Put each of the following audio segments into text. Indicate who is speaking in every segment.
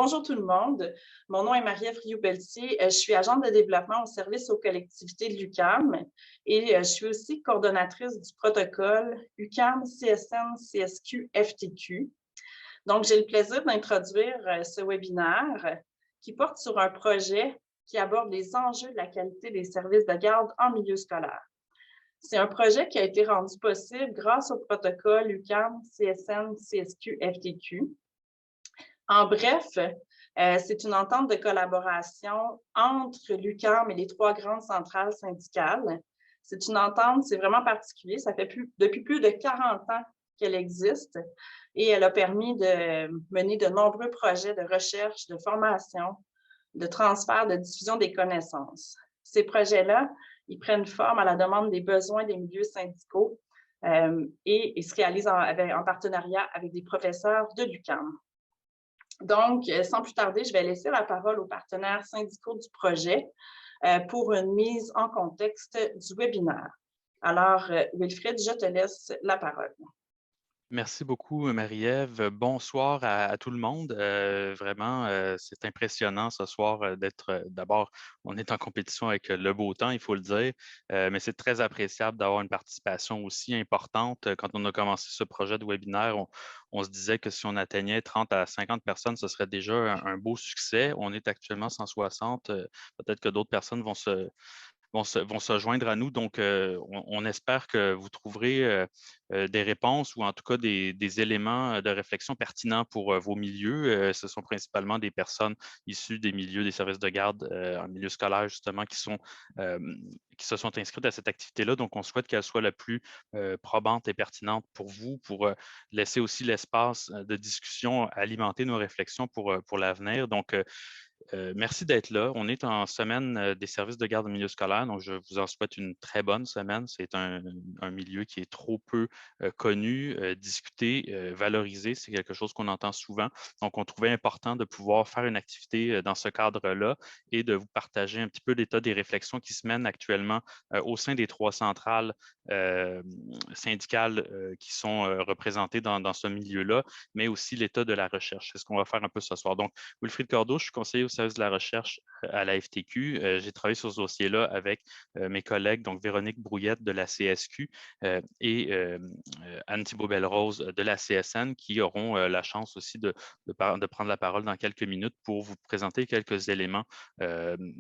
Speaker 1: Bonjour tout le monde. Mon nom est Marie-Ève Rioux-Pelletier. Je suis agente de développement au service aux collectivités de l'UQAM et je suis aussi coordonnatrice du protocole UQAM CSN CSQ FTQ. Donc, j'ai le plaisir d'introduire ce webinaire qui porte sur un projet qui aborde les enjeux de la qualité des services de garde en milieu scolaire. C'est un projet qui a été rendu possible grâce au protocole UQAM CSN CSQ FTQ. En bref, c'est une entente de collaboration entre l'UQAM et les trois grandes centrales syndicales. C'est une entente, c'est vraiment particulier, ça fait depuis plus de 40 ans qu'elle existe et elle a permis de mener de nombreux projets de recherche, de formation, de transfert, de diffusion des connaissances. Ces projets-là, ils prennent forme à la demande des besoins des milieux syndicaux et se réalisent en partenariat avec des professeurs de l'UQAM. Donc, sans plus tarder, je vais laisser la parole aux partenaires syndicaux du projet pour une mise en contexte du webinaire. Alors, Wilfrid, je te laisse la parole.
Speaker 2: Merci beaucoup, Marie-Ève. Bonsoir à tout le monde. Vraiment, c'est impressionnant ce soir d'être, d'abord, on est en compétition avec le beau temps, il faut le dire, mais c'est très appréciable d'avoir une participation aussi importante. Quand on a commencé ce projet de webinaire, on se disait que si on atteignait 30 à 50 personnes, ce serait déjà un beau succès. On est actuellement 160. Peut-être que d'autres personnes vont se joindre à nous. Donc, on espère que vous trouverez des réponses ou en tout cas des éléments de réflexion pertinents pour vos milieux. Ce sont principalement des personnes issues des milieux des services de garde en milieu scolaire, justement, qui se sont inscrites à cette activité-là. Donc, on souhaite qu'elle soit la plus probante et pertinente pour vous, pour laisser aussi l'espace de discussion, alimenter nos réflexions pour l'avenir. Donc, merci d'être là. On est en semaine des services de garde au milieu scolaire, donc je vous en souhaite une très bonne semaine. C'est un milieu qui est trop peu connu, discuté, valorisé. C'est quelque chose qu'on entend souvent. Donc, on trouvait important de pouvoir faire une activité dans ce cadre-là et de vous partager un petit peu l'état des réflexions qui se mènent actuellement au sein des trois centrales syndicales qui sont représentées dans ce milieu-là, mais aussi l'état de la recherche. C'est ce qu'on va faire un peu ce soir. Donc, Wilfrid Cordeau, je suis conseiller au service de la recherche à la FTQ. J'ai travaillé sur ce dossier-là avec mes collègues, donc Véronique Brouillette de la CSQ et Anne Thibault-Belrose de la CSN, qui auront la chance aussi de prendre la parole dans quelques minutes pour vous présenter quelques éléments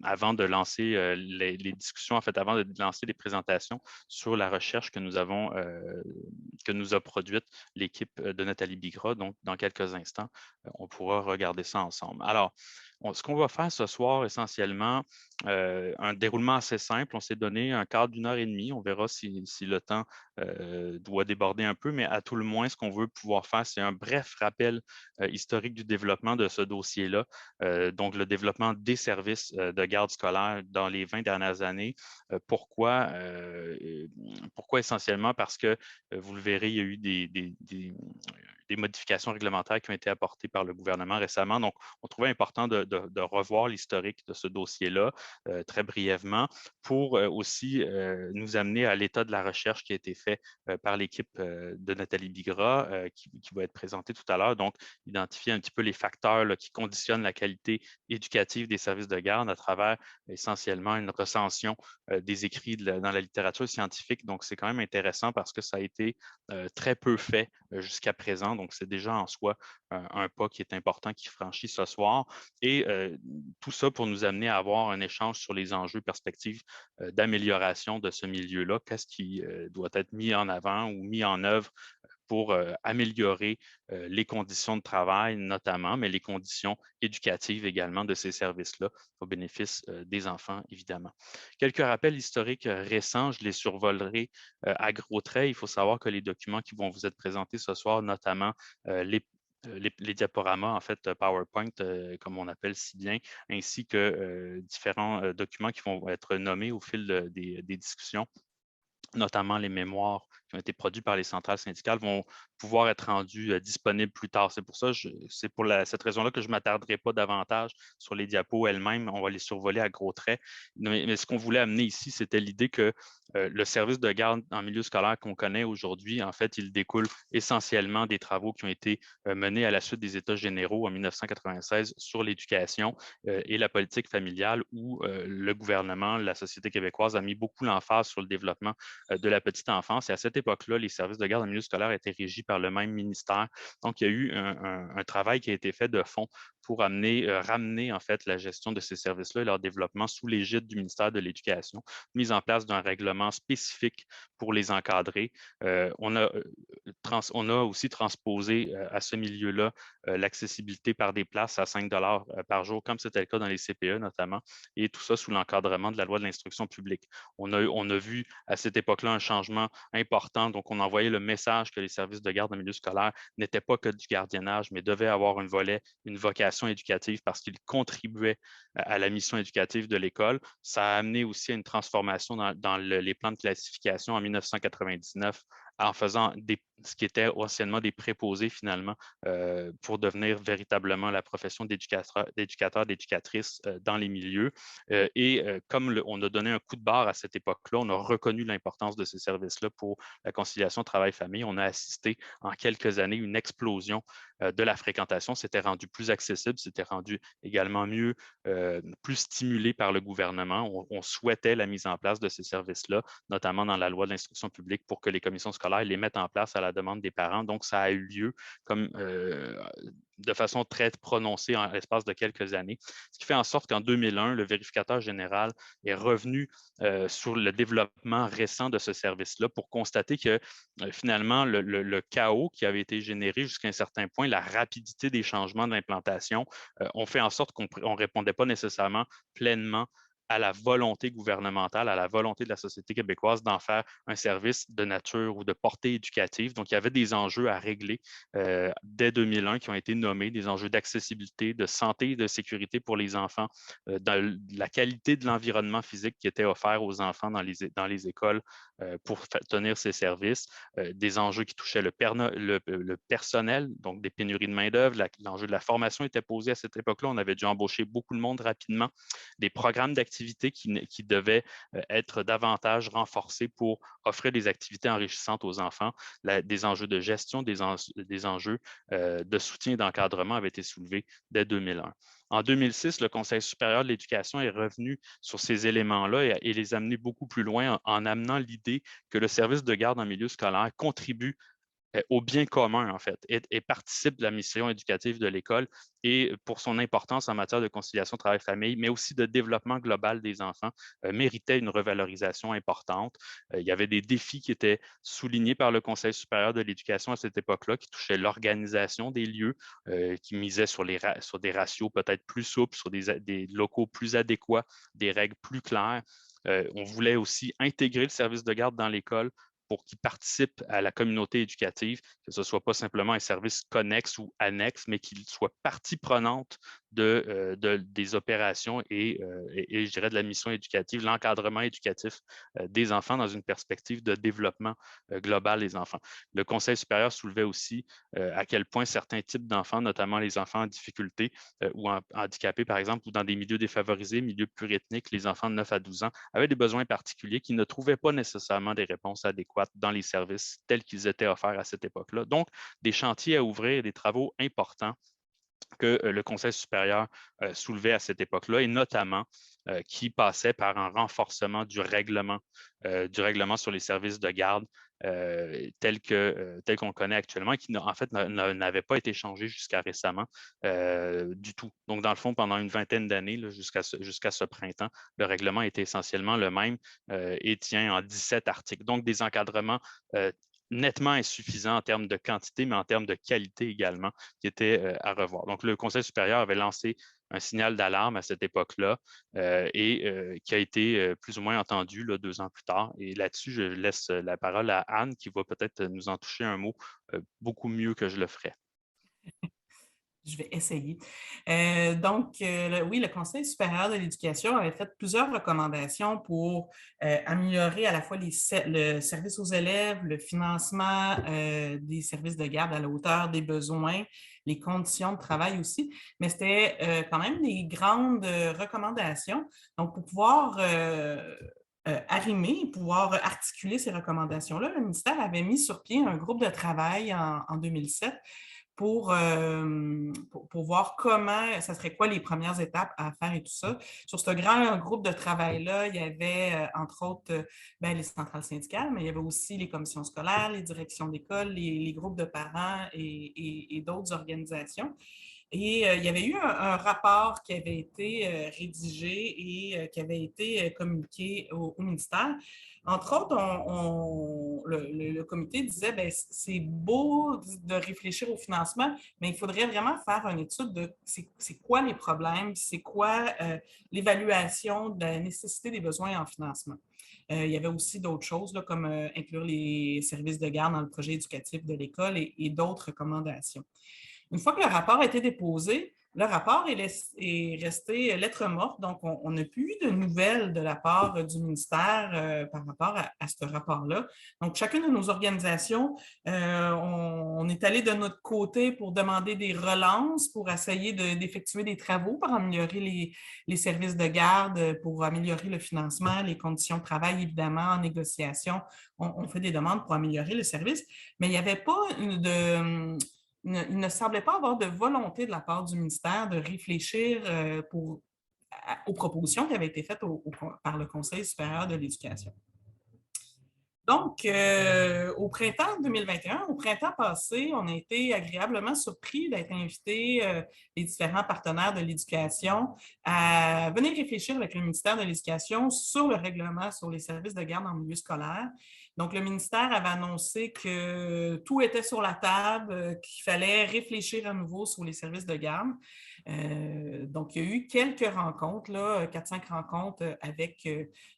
Speaker 2: avant de lancer les discussions, en fait, avant de lancer les présentations sur la recherche que nous a produite l'équipe de Nathalie Bigra. Donc, dans quelques instants, on pourra regarder ça ensemble. Alors, ce qu'on va faire ce soir, essentiellement, un déroulement assez simple. On s'est donné un quart d'une heure et demie. On verra si le temps doit déborder un peu, mais à tout le moins, ce qu'on veut pouvoir faire, c'est un bref rappel historique du développement de ce dossier-là. Donc, le développement des services de garde scolaire dans les 20 dernières années. Pourquoi essentiellement? Parce que, vous le verrez, il y a eu des modifications réglementaires qui ont été apportées par le gouvernement récemment. Donc, on trouvait important de revoir l'historique de ce dossier-là très brièvement pour aussi nous amener à l'état de la recherche qui a été fait par l'équipe de Nathalie Bigra qui va être présentée tout à l'heure. Donc, identifier un petit peu les facteurs là, qui conditionnent la qualité éducative des services de garde à travers essentiellement une recension des écrits dans la littérature scientifique. Donc, c'est quand même intéressant parce que ça a été très peu fait jusqu'à présent. Donc, c'est déjà en soi un pas qui est important qui franchit ce soir. Et tout ça pour nous amener à avoir un échange sur les enjeux, perspectives d'amélioration de ce milieu-là. Qu'est-ce qui doit être mis en avant ou mis en œuvre pour améliorer les conditions de travail notamment, mais les conditions éducatives également de ces services-là au bénéfice des enfants, évidemment. Quelques rappels historiques récents, je les survolerai à gros traits. Il faut savoir que les documents qui vont vous être présentés ce soir, notamment les diaporamas, en fait, PowerPoint, comme on appelle si bien, ainsi que différents documents qui vont être nommés au fil des discussions, notamment les mémoires qui ont été produits par les centrales syndicales, vont pouvoir être rendu disponible plus tard. C'est pour ça, c'est pour cette raison-là que je ne m'attarderai pas davantage sur les diapos elles-mêmes. On va les survoler à gros traits. Mais ce qu'on voulait amener ici, c'était l'idée que le service de garde en milieu scolaire qu'on connaît aujourd'hui, en fait, il découle essentiellement des travaux qui ont été menés à la suite des États généraux en 1996 sur l'éducation et la politique familiale, où le gouvernement, la société québécoise a mis beaucoup l'emphase sur le développement de la petite enfance. Et à cette époque-là, les services de garde en milieu scolaire étaient régis par le même ministère. Donc, il y a eu un travail qui a été fait de fond pour ramener en fait la gestion de ces services-là et leur développement sous l'égide du ministère de l'Éducation, mise en place d'un règlement spécifique pour les encadrer. On a aussi transposé à ce milieu-là l'accessibilité par des places à 5 par jour, comme c'était le cas dans les CPE notamment, et tout ça sous l'encadrement de la loi de l'instruction publique. On a vu à cette époque-là un changement important. Donc, on envoyait le message que les services de garde en milieu scolaire n'étaient pas que du gardiennage, mais devaient avoir une vocation éducative parce qu'ils contribuaient à la mission éducative de l'école. Ça a amené aussi à une transformation dans les plans de classification en 1999 en faisant ce qui était anciennement des préposés finalement pour devenir véritablement la profession d'éducateur, d'éducatrice dans les milieux. Comme on a donné un coup de barre à cette époque-là, on a reconnu l'importance de ces services-là pour la conciliation travail-famille. On a assisté en quelques années une explosion de la fréquentation. C'était rendu plus accessible, c'était rendu également mieux, plus stimulé par le gouvernement. On souhaitait la mise en place de ces services-là, notamment dans la loi de l'instruction publique, pour que les commissions scolaires les mettent en place à la demande des parents. Donc, ça a eu lieu de façon très prononcée en l'espace de quelques années, ce qui fait en sorte qu'en 2001, le vérificateur général est revenu sur le développement récent de ce service-là pour constater que finalement, le chaos qui avait été généré jusqu'à un certain point, la rapidité des changements d'implantation, ont fait en sorte qu'on ne répondait pas nécessairement pleinement à la volonté gouvernementale, à la volonté de la société québécoise d'en faire un service de nature ou de portée éducative. Donc, il y avait des enjeux à régler dès 2001 qui ont été nommés, des enjeux d'accessibilité, de santé et de sécurité pour les enfants, dans la qualité de l'environnement physique qui était offert aux enfants dans les écoles pour tenir ces services, des enjeux qui touchaient le personnel, donc des pénuries de main-d'œuvre. L'enjeu de la formation était posé à cette époque-là. On avait dû embaucher beaucoup de monde rapidement, des programmes d'activités qui devaient être davantage renforcés pour offrir des activités enrichissantes aux enfants. Des enjeux de gestion, des enjeux de soutien et d'encadrement avaient été soulevés dès 2001. En 2006, le Conseil supérieur de l'éducation est revenu sur ces éléments-là et les a amenés beaucoup plus loin en amenant l'idée que le service de garde en milieu scolaire contribue au bien commun, en fait, et participe de la mission éducative de l'école et pour son importance en matière de conciliation travail-famille, mais aussi de développement global des enfants, méritait une revalorisation importante. Il y avait des défis qui étaient soulignés par le Conseil supérieur de l'éducation à cette époque-là, qui touchaient l'organisation des lieux, qui misaient sur des ratios peut-être plus souples, sur des locaux plus adéquats, des règles plus claires. On voulait aussi intégrer le service de garde dans l'école pour qu'ils participent à la communauté éducative, que ce ne soit pas simplement un service connexe ou annexe, mais qu'il soit partie prenante des opérations et je dirais de la mission éducative, l'encadrement éducatif des enfants dans une perspective de développement global des enfants. Le Conseil supérieur soulevait aussi à quel point certains types d'enfants, notamment les enfants en difficulté ou handicapés, par exemple, ou dans des milieux défavorisés, milieux pluriethniques, les enfants de 9 à 12 ans avaient des besoins particuliers qui ne trouvaient pas nécessairement des réponses adéquates dans les services tels qu'ils étaient offerts à cette époque-là. Donc, des chantiers à ouvrir, des travaux importants que le Conseil supérieur soulevait à cette époque-là, et notamment qui passait par un renforcement du règlement sur les services de garde tel qu'on le connaît actuellement, et qui en fait n'avait pas été changé jusqu'à récemment du tout. Donc, dans le fond, pendant une vingtaine d'années, jusqu'à ce printemps, le règlement était essentiellement le même et tient en 17 articles. Donc, des encadrements nettement insuffisants en termes de quantité, mais en termes de qualité également, qui était à revoir. Donc, le Conseil supérieur avait lancé un signal d'alarme à cette époque-là qui a été plus ou moins entendu 2 ans plus tard. Et là-dessus, je laisse la parole à Anne qui va peut-être nous en toucher un mot beaucoup mieux que je le ferai.
Speaker 3: Je vais essayer. Oui, le Conseil supérieur de l'éducation avait fait plusieurs recommandations pour améliorer à la fois le service aux élèves, le financement des services de garde à la hauteur des besoins, les conditions de travail aussi, mais c'était quand même des grandes recommandations. Donc, pour pouvoir arrimer, pouvoir articuler ces recommandations-là, le ministère avait mis sur pied un groupe de travail en 2007 pour voir comment, ça serait quoi les premières étapes à faire et tout ça. Sur ce grand groupe de travail-là, il y avait, entre autres, les centrales syndicales, mais il y avait aussi les commissions scolaires, les directions d'école, les groupes de parents et d'autres organisations. Et il y avait eu un rapport qui avait été rédigé et qui avait été communiqué au ministère. Entre autres, le comité disait, c'est beau de réfléchir au financement, mais il faudrait vraiment faire une étude de c'est quoi les problèmes, c'est quoi l'évaluation de la nécessité des besoins en financement. Il y avait aussi d'autres choses, là, comme inclure les services de garde dans le projet éducatif de l'école et d'autres recommandations. Une fois que le rapport a été déposé, le rapport est resté lettre morte, donc on n'a plus eu de nouvelles de la part du ministère par rapport à ce rapport-là. Donc, chacune de nos organisations, on est allé de notre côté pour demander des relances, pour essayer d'effectuer des travaux pour améliorer les services de garde, pour améliorer le financement, les conditions de travail, évidemment, en négociation. On fait des demandes pour améliorer le service, mais il n'y avait pas il ne semblait pas avoir de volonté de la part du ministère de réfléchir aux propositions qui avaient été faites par le Conseil supérieur de l'éducation. Donc, au printemps 2021, au printemps passé, on a été agréablement surpris d'être invités, les différents partenaires de l'éducation, à venir réfléchir avec le ministère de l'Éducation sur le règlement sur les services de garde en milieu scolaire. Donc, le ministère avait annoncé que tout était sur la table, qu'il fallait réfléchir à nouveau sur les services de garde. Donc, il y a eu quelques rencontres, 4-5 rencontres avec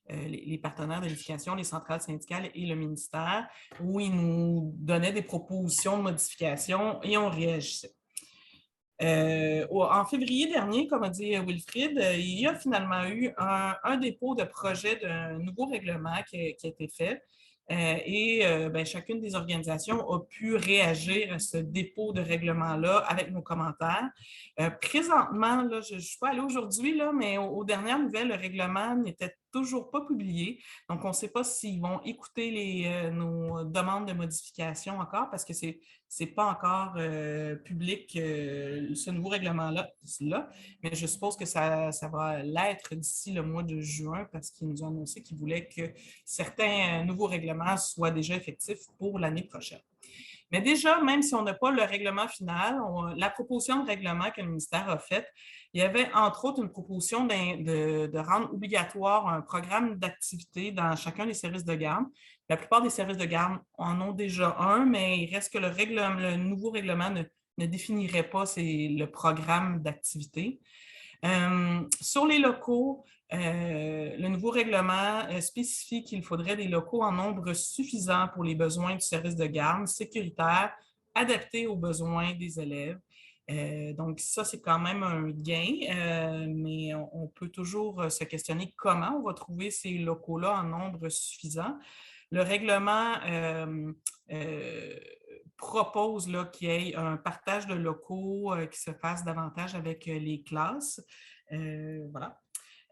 Speaker 3: les partenaires de l'éducation, les centrales syndicales et le ministère, où ils nous donnaient des propositions de modification et on réagissait. En février dernier, comme a dit Wilfrid, il y a finalement eu un dépôt de projet d'un nouveau règlement qui a été fait. Chacune des organisations a pu réagir à ce dépôt de règlement-là avec nos commentaires. Présentement, là, je ne suis pas allée aujourd'hui, mais aux dernières nouvelles, le règlement n'était toujours pas publié. Donc, on ne sait pas s'ils vont écouter nos demandes de modification encore parce que c'est pas encore public, ce nouveau règlement-là, mais je suppose que ça va l'être d'ici le mois de juin parce qu'ils nous ont annoncé qu'ils voulaient que certains nouveaux règlements soient déjà effectifs pour l'année prochaine. Mais déjà, même si on n'a pas le règlement final, la proposition de règlement que le ministère a faite, il y avait entre autres une proposition de rendre obligatoire un programme d'activité dans chacun des services de garde. La plupart des services de garde en ont déjà un, mais il reste que le nouveau règlement ne définirait pas le programme d'activité. Sur les locaux, le nouveau règlement spécifie qu'il faudrait des locaux en nombre suffisant pour les besoins du service de garde, sécuritaire, adaptés aux besoins des élèves. Donc, ça, c'est quand même un gain, mais on peut toujours se questionner comment on va trouver ces locaux-là en nombre suffisant. Le règlement propose qu'il y ait un partage de locaux qui se fasse davantage avec les classes. Voilà.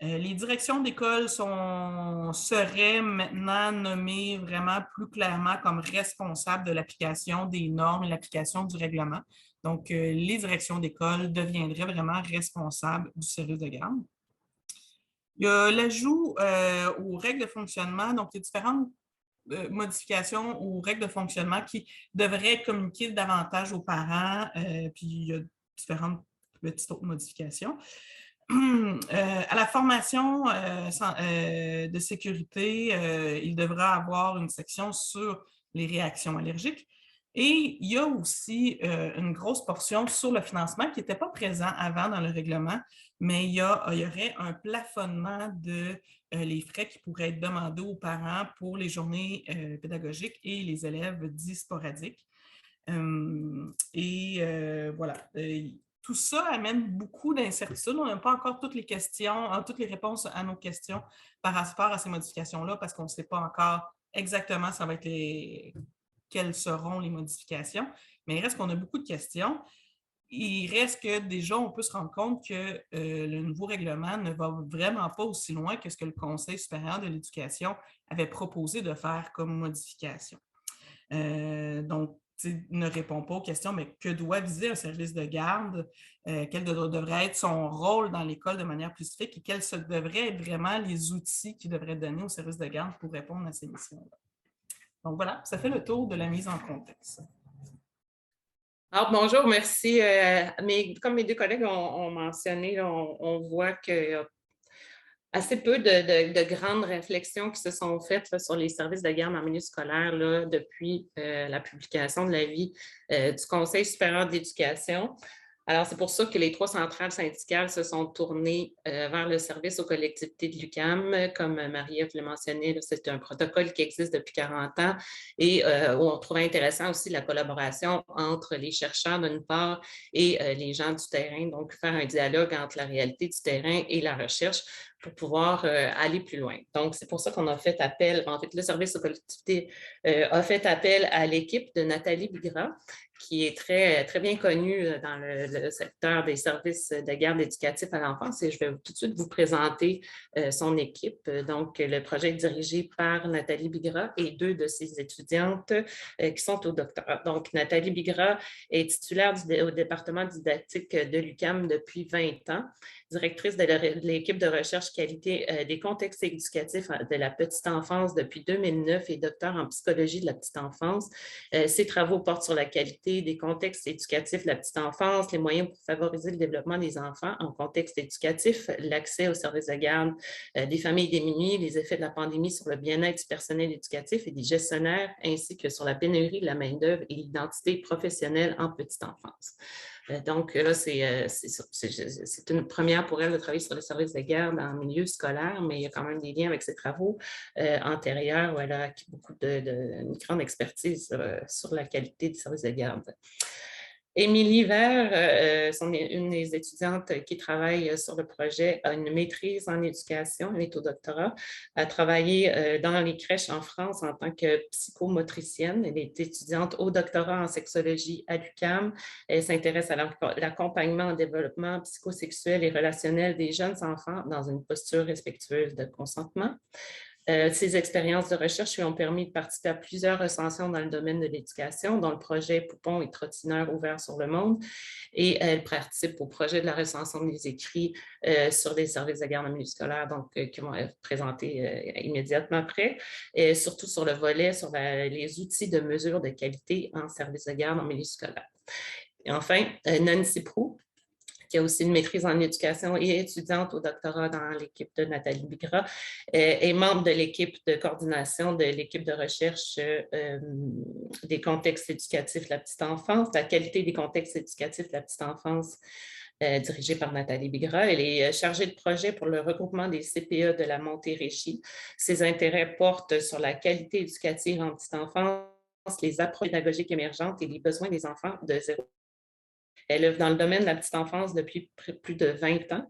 Speaker 3: Les directions d'école seraient maintenant nommées vraiment plus clairement comme responsables de l'application des normes et l'application du règlement. Donc, les directions d'école deviendraient vraiment responsables du service de garde. Il y a l'ajout aux règles de fonctionnement, donc il y a différentes modifications aux règles de fonctionnement qui devraient communiquer davantage aux parents, puis il y a différentes petites autres modifications. À la formation de sécurité, il devra avoir une section sur les réactions allergiques. Et il y a aussi une grosse portion sur le financement qui n'était pas présent avant dans le règlement, mais il y aurait un plafonnement de les frais qui pourraient être demandés aux parents pour les journées pédagogiques et les élèves dits sporadiques. Voilà. tout ça amène beaucoup d'incertitudes. On n'a pas encore toutes les réponses à nos questions par rapport à ces modifications-là parce qu'on ne sait pas encore exactement quelles seront les modifications. Mais il reste qu'on a beaucoup de questions. Il reste que déjà, on peut se rendre compte que le nouveau règlement ne va vraiment pas aussi loin que ce que le Conseil supérieur de l'éducation avait proposé de faire comme modification. Donc, ne répond pas aux questions, mais que doit viser un service de garde? Quel devrait être son rôle dans l'école de manière plus spécifique et quels devraient être vraiment les outils qui devraient être donnés au service de garde pour répondre à ces missions-là? Donc voilà, ça fait le tour de la mise en contexte.
Speaker 4: Alors, bonjour, merci. Comme mes deux collègues ont mentionné, là, on voit qu'il y a assez peu de grandes réflexions qui se sont faites là, sur les services de garde en milieu scolaire là, depuis la publication de l'avis du Conseil supérieur de l'éducation. Alors, c'est pour ça que les 3 centrales syndicales se sont tournées vers le service aux collectivités de l'UQAM. Comme Marie-Ève l'a mentionné, c'est un protocole qui existe depuis 40 ans et où on trouvait intéressant aussi la collaboration entre les chercheurs d'une part et les gens du terrain, donc faire un dialogue entre la réalité du terrain et la recherche pour pouvoir aller plus loin. Donc, c'est pour ça qu'on a fait appel, en fait, le service aux collectivités a fait appel à l'équipe de Nathalie Bigra, qui est très, très bien connue dans le secteur des services de garde éducatifs à l'enfance. Et je vais tout de suite vous présenter son équipe. Donc, le projet est dirigé par Nathalie Bigra et 2 de ses étudiantes qui sont au doctorat. Donc, Nathalie Bigra est titulaire au département didactique de l'UQAM depuis 20 ans, directrice de l'équipe de recherche qualité des contextes éducatifs de la petite enfance depuis 2009 et docteur en psychologie de la petite enfance. Ses travaux portent sur la qualité des contextes éducatifs de la petite enfance, les moyens pour favoriser le développement des enfants en contexte éducatif, l'accès aux services de garde des familles démunies, les effets de la pandémie sur le bien-être du personnel éducatif et des gestionnaires, ainsi que sur la pénurie de la main-d'œuvre et l'identité professionnelle en petite enfance. Donc là, c'est une première pour elle de travailler sur le service de garde en milieu scolaire, mais il y a quand même des liens avec ses travaux antérieurs où elle a acquis une grande expertise sur la qualité du service de garde. Émilie Vert, une des étudiantes qui travaille sur le projet, a une maîtrise en éducation, elle est au doctorat, a travaillé dans les crèches en France en tant que psychomotricienne. Elle est étudiante au doctorat en sexologie à l'UQAM. Elle s'intéresse à l'accompagnement en développement psychosexuel et relationnel des jeunes enfants dans une posture respectueuse de consentement. Ces expériences de recherche lui ont permis de participer à plusieurs recensions dans le domaine de l'éducation, dont le projet Poupons et trottineurs ouverts sur le monde. Et elle participe au projet de la recension des écrits sur les services de garde en milieu scolaire, donc qui vont être présentés immédiatement après, et surtout sur le volet sur les outils de mesure de qualité en services de garde en milieu scolaire. Et enfin, Nancy Proulx, qui a aussi une maîtrise en éducation et étudiante au doctorat dans l'équipe de Nathalie Bigra, est membre de l'équipe de coordination de l'équipe de recherche des contextes éducatifs de la petite enfance, la qualité des contextes éducatifs de la petite enfance, dirigée par Nathalie Bigra. Elle est chargée de projet pour le regroupement des CPE de la Montérégie. Ses intérêts portent sur la qualité éducative en petite enfance, les approches pédagogiques émergentes et les besoins des enfants de 0. Elle œuvre dans le domaine de la petite enfance depuis plus de 20 ans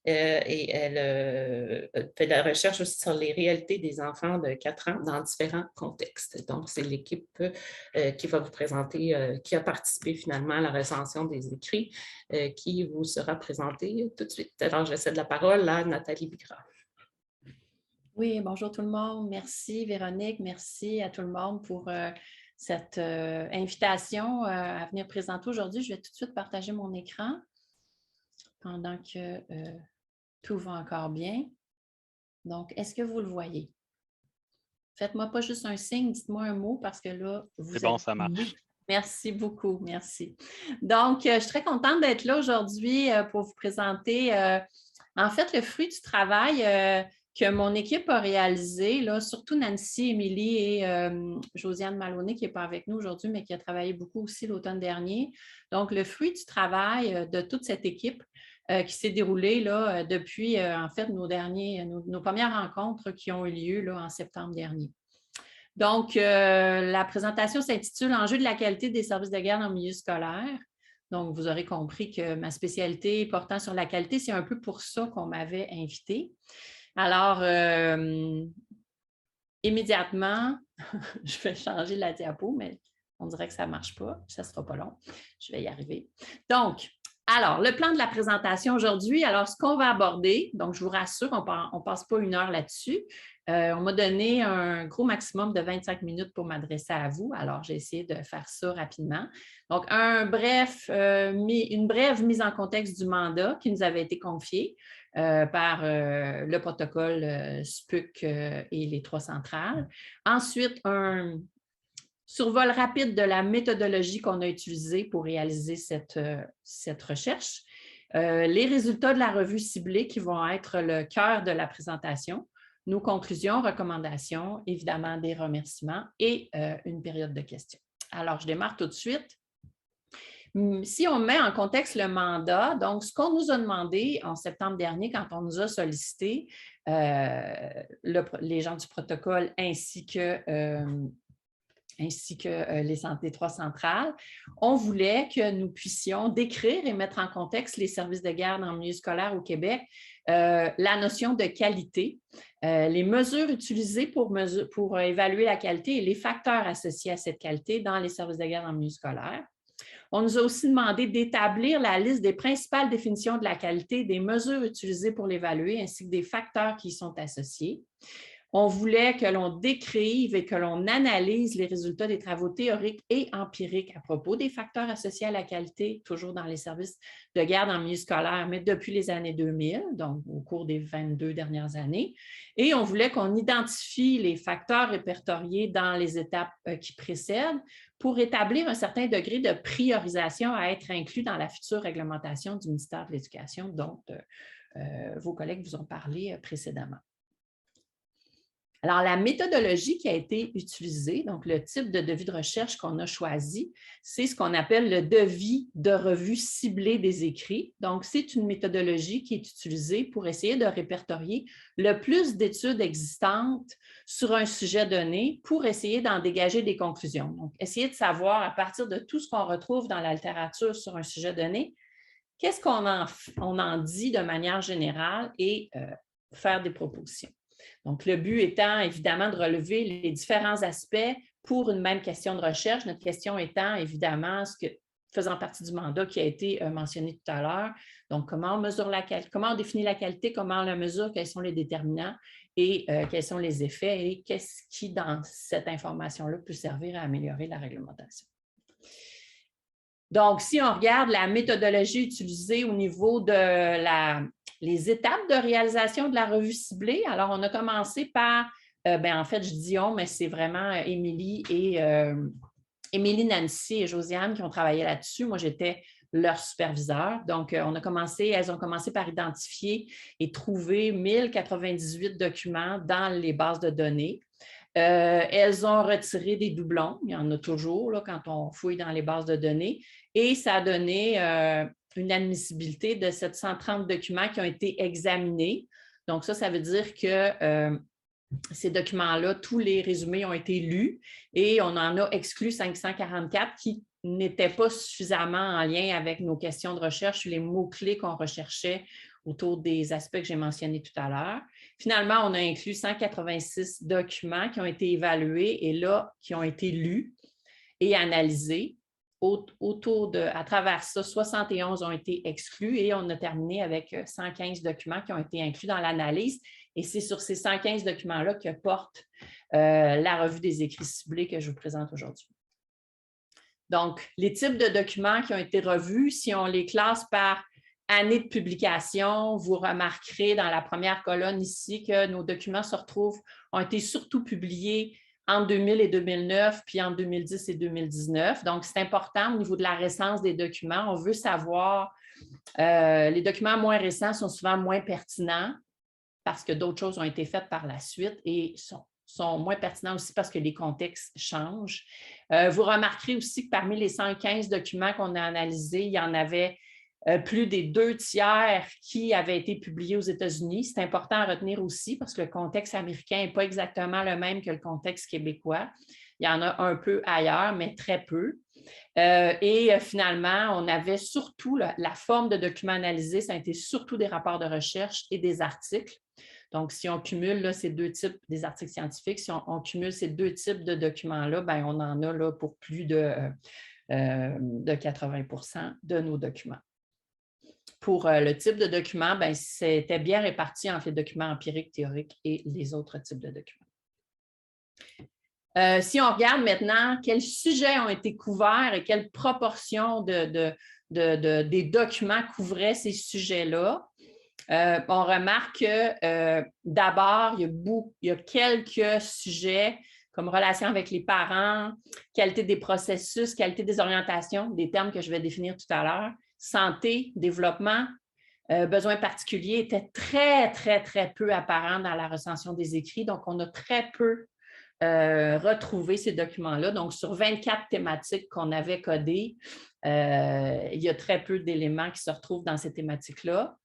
Speaker 4: et elle fait de la recherche aussi sur les réalités des enfants de 4 ans dans différents contextes. Donc, c'est l'équipe qui va vous présenter, qui a participé finalement à la recension des écrits, qui vous sera présentée tout de suite. Alors, je cède la parole à Nathalie Bigra.
Speaker 5: Oui, bonjour tout le monde. Merci Véronique, merci à tout le monde pour cette invitation à venir présenter aujourd'hui. Je vais tout de suite partager mon écran pendant que tout va encore bien. Donc, est-ce que vous le voyez? Faites-moi pas juste un signe, dites-moi un mot parce que là, vous êtes...
Speaker 2: C'est bon, ça marche.
Speaker 5: Oui. Merci beaucoup, merci. Donc, je suis très contente d'être là aujourd'hui pour vous présenter en fait le fruit du travail que mon équipe a réalisé, là, surtout Nancy, Émilie et Josiane Maloney, qui n'est pas avec nous aujourd'hui, mais qui a travaillé beaucoup aussi l'automne dernier. Donc, le fruit du travail de toute cette équipe qui s'est déroulée là, depuis, en fait, nos premières rencontres qui ont eu lieu là, en septembre dernier. Donc, la présentation s'intitule « Enjeux de la qualité des services de garde en milieu scolaire ». Donc, vous aurez compris que ma spécialité portant sur la qualité, c'est un peu pour ça qu'on m'avait invitée. Alors, immédiatement, je vais changer la diapo, mais on dirait que ça ne marche pas. Ça ne sera pas long. Je vais y arriver. Donc, alors, le plan de la présentation aujourd'hui. Alors, ce qu'on va aborder, donc je vous rassure, on ne passe pas 1 heure là-dessus. On m'a donné un gros maximum de 25 minutes pour m'adresser à vous. Alors, j'ai essayé de faire ça rapidement. Donc, une brève mise en contexte du mandat qui nous avait été confié par le protocole SPUC et les 3 centrales. Ensuite, un survol rapide de la méthodologie qu'on a utilisée pour réaliser cette recherche. Les résultats de la revue ciblée qui vont être le cœur de la présentation. Nos conclusions, recommandations, évidemment des remerciements et une période de questions. Alors, je démarre tout de suite. Si on met en contexte le mandat, donc ce qu'on nous a demandé en septembre dernier quand on nous a sollicité, les gens du protocole ainsi que les 3 centrales, on voulait que nous puissions décrire et mettre en contexte les services de garde en milieu scolaire au Québec, la notion de qualité, les mesures utilisées pour évaluer la qualité et les facteurs associés à cette qualité dans les services de garde en milieu scolaire. On nous a aussi demandé d'établir la liste des principales définitions de la qualité, des mesures utilisées pour l'évaluer, ainsi que des facteurs qui y sont associés. On voulait que l'on décrive et que l'on analyse les résultats des travaux théoriques et empiriques à propos des facteurs associés à la qualité, toujours dans les services de garde en milieu scolaire, mais depuis les années 2000, donc au cours des 22 dernières années. Et on voulait qu'on identifie les facteurs répertoriés dans les étapes qui précèdent pour établir un certain degré de priorisation à être inclus dans la future réglementation du ministère de l'Éducation dont vos collègues vous ont parlé précédemment. Alors, la méthodologie qui a été utilisée, donc le type de devis de recherche qu'on a choisi, c'est ce qu'on appelle le devis de revue ciblé des écrits. Donc, c'est une méthodologie qui est utilisée pour essayer de répertorier le plus d'études existantes sur un sujet donné pour essayer d'en dégager des conclusions. Donc, essayer de savoir à partir de tout ce qu'on retrouve dans la littérature sur un sujet donné, qu'est-ce qu'on en dit de manière générale et faire des propositions. Donc, le but étant évidemment de relever les différents aspects pour une même question de recherche. Notre question étant évidemment faisant partie du mandat qui a été mentionné tout à l'heure. Donc, comment on mesure la qualité, comment on définit la qualité, comment on la mesure, quels sont les déterminants et quels sont les effets et qu'est-ce qui, dans cette information-là, peut servir à améliorer la réglementation. Donc, si on regarde la méthodologie utilisée au niveau de les étapes de réalisation de la revue ciblée, alors on a commencé par, en fait, je dis on, mais c'est vraiment Émilie, Nancy et Josiane qui ont travaillé là-dessus. Moi, j'étais leur superviseur. Donc, elles ont commencé par identifier et trouver 1098 documents dans les bases de données. Elles ont retiré des doublons, il y en a toujours là, quand on fouille dans les bases de données, et ça a donné une admissibilité de 730 documents qui ont été examinés. Donc ça veut dire que ces documents-là, tous les résumés ont été lus et on en a exclu 544 qui n'étaient pas suffisamment en lien avec nos questions de recherche, les mots-clés qu'on recherchait autour des aspects que j'ai mentionnés tout à l'heure. Finalement, on a inclus 186 documents qui ont été évalués et là, qui ont été lus et analysés. À travers ça, 71 ont été exclus et on a terminé avec 115 documents qui ont été inclus dans l'analyse. Et c'est sur ces 115 documents-là que porte la revue des écrits ciblés que je vous présente aujourd'hui. Donc, les types de documents qui ont été revus, si on les classe par année de publication, vous remarquerez dans la première colonne ici que nos documents ont été surtout publiés en 2000 et 2009, puis en 2010 et 2019. Donc, c'est important au niveau de la récence des documents. On veut savoir, les documents moins récents sont souvent moins pertinents parce que d'autres choses ont été faites par la suite et sont moins pertinents aussi parce que les contextes changent. Vous remarquerez aussi que parmi les 115 documents qu'on a analysés, il y en avait plus des 2/3 qui avaient été publiés aux États-Unis. C'est important à retenir aussi parce que le contexte américain n'est pas exactement le même que le contexte québécois. Il y en a un peu ailleurs, mais très peu. Finalement, on avait surtout la forme de documents analysés, ça a été surtout des rapports de recherche et des articles. Donc, si on cumule là, ces deux types, des articles scientifiques, si on cumule ces deux types de documents-là, ben, on en a là, pour plus de 80% de nos documents. Pour le type de document, ben, c'était bien réparti entre les documents empiriques, théoriques et les autres types de documents. Si on regarde maintenant quels sujets ont été couverts et quelle proportion des documents couvraient ces sujets-là, on remarque que d'abord, il y a quelques sujets comme relation avec les parents, qualité des processus, qualité des orientations, des termes que je vais définir tout à l'heure, santé, développement, besoins particuliers étaient très, très, très peu apparents dans la recension des écrits. Donc, on a très peu retrouvé ces documents-là. Donc, sur 24 thématiques qu'on avait codées, il y a très peu d'éléments qui se retrouvent dans ces thématiques-là.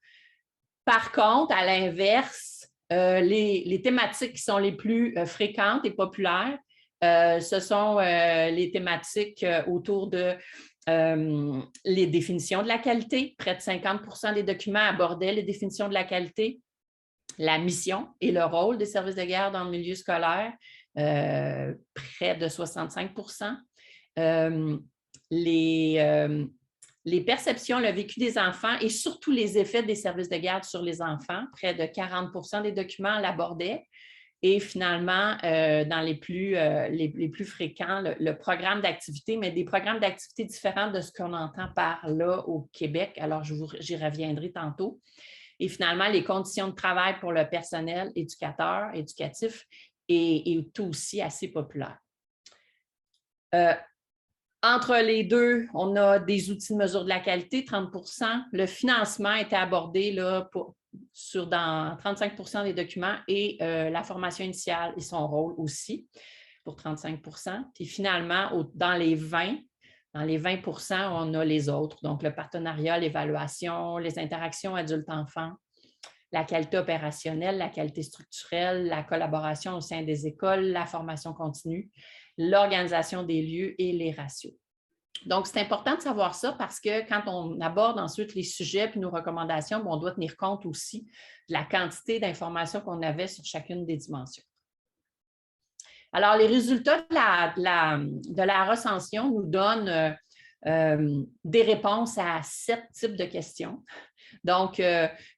Speaker 5: Par contre, à l'inverse, les thématiques qui sont les plus fréquentes et populaires, ce sont les thématiques autour de les définitions de la qualité. Près de 50% des documents abordaient les définitions de la qualité, la mission et le rôle des services de garde dans le milieu scolaire, près de 65%. Les perceptions, le vécu des enfants et surtout les effets des services de garde sur les enfants, près de 40% des documents l'abordaient. Et finalement, dans les plus fréquents, le programme d'activité, mais des programmes d'activité différents de ce qu'on entend par là au Québec. Alors, j'y reviendrai tantôt. Et finalement, les conditions de travail pour le personnel éducateur, éducatif est tout aussi assez populaire. Entre les deux, on a des outils de mesure de la qualité, 30%. Le financement était abordé là, dans 35% des documents et la formation initiale et son rôle aussi pour 35%. Puis finalement, dans les 20%, on a les autres. Donc, le partenariat, l'évaluation, les interactions adultes-enfants, la qualité opérationnelle, la qualité structurelle, la collaboration au sein des écoles, la formation continue, l'organisation des lieux et les ratios. Donc, c'est important de savoir ça parce que quand on aborde ensuite les sujets et nos recommandations, on doit tenir compte aussi de la quantité d'informations qu'on avait sur chacune des dimensions. Alors, les résultats de la recension nous donnent des réponses à 7 types de questions. Donc,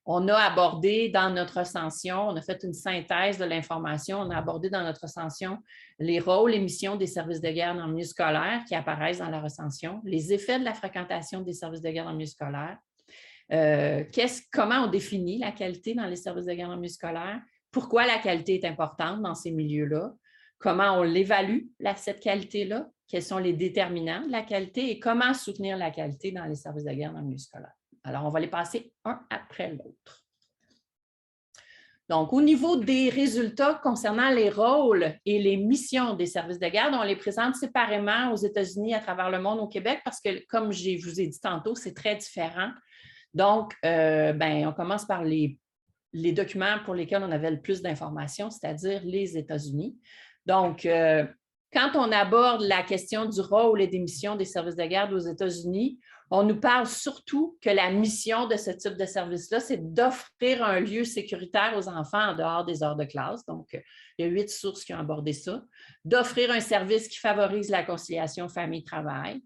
Speaker 5: on a abordé dans notre recension, on a fait une synthèse de l'information, on a abordé dans notre recension les rôles et missions des services de garde dans le milieu scolaire qui apparaissent dans la recension, les effets de la fréquentation des services de garde dans le milieu scolaire, comment on définit la qualité dans les services de garde dans le milieu scolaire, pourquoi la qualité est importante dans ces milieux-là, comment on l'évalue, cette qualité-là, quels sont les déterminants de la qualité et comment soutenir la qualité dans les services de garde dans le milieu scolaire. Alors, on va les passer un après l'autre. Donc, au niveau des résultats concernant les rôles et les missions des services de garde, on les présente séparément aux États-Unis, à travers le monde, au Québec, parce que, comme je vous ai dit tantôt, c'est très différent. Donc, on commence par les documents pour lesquels on avait le plus d'informations, c'est-à-dire les États-Unis. Donc, quand on aborde la question du rôle et des missions des services de garde aux États-Unis, on nous parle surtout que la mission de ce type de service-là, c'est d'offrir un lieu sécuritaire aux enfants en dehors des heures de classe. Donc, il y a 8 sources qui ont abordé ça. D'offrir un service qui favorise la conciliation famille-travail,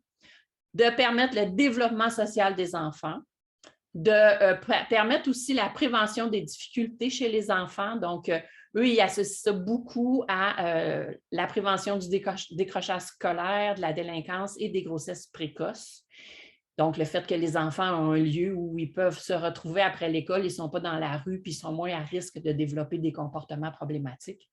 Speaker 5: de permettre le développement social des enfants, de permettre aussi la prévention des difficultés chez les enfants. Donc, eux, ils associent ça beaucoup à la prévention du décrochage scolaire, de la délinquance et des grossesses précoces. Donc, le fait que les enfants ont un lieu où ils peuvent se retrouver après l'école, ils ne sont pas dans la rue, puis ils sont moins à risque de développer des comportements problématiques,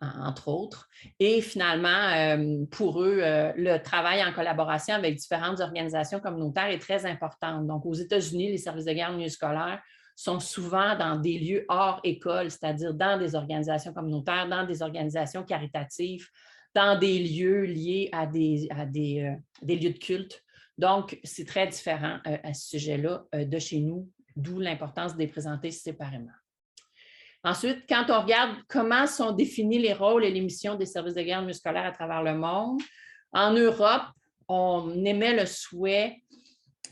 Speaker 5: entre autres. Et finalement, pour eux, le travail en collaboration avec différentes organisations communautaires est très important. Donc, aux États-Unis, les services de garde milieu scolaire sont souvent dans des lieux hors école, c'est-à-dire dans des organisations communautaires, dans des organisations caritatives, dans des lieux liés à des lieux de culte. Donc, c'est très différent à ce sujet-là de chez nous, d'où l'importance de les présenter séparément. Ensuite, quand on regarde comment sont définis les rôles et les missions des services de garde milieu scolaire à travers le monde, en Europe, on émet le souhait,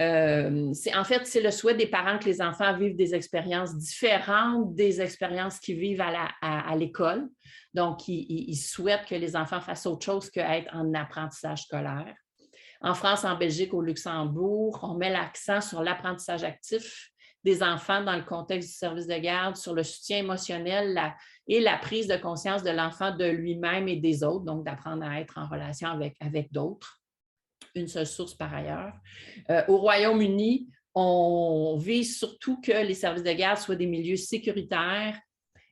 Speaker 5: en fait, c'est le souhait des parents que les enfants vivent des expériences différentes des expériences qu'ils vivent à l'école. Donc, ils souhaitent que les enfants fassent autre chose qu'être en apprentissage scolaire. En France, en Belgique, au Luxembourg, on met l'accent sur l'apprentissage actif des enfants dans le contexte du service de garde, sur le soutien émotionnel et la prise de conscience de l'enfant de lui-même et des autres, donc d'apprendre à être en relation avec d'autres. Une seule source par ailleurs. Au Royaume-Uni, on vise surtout que les services de garde soient des milieux sécuritaires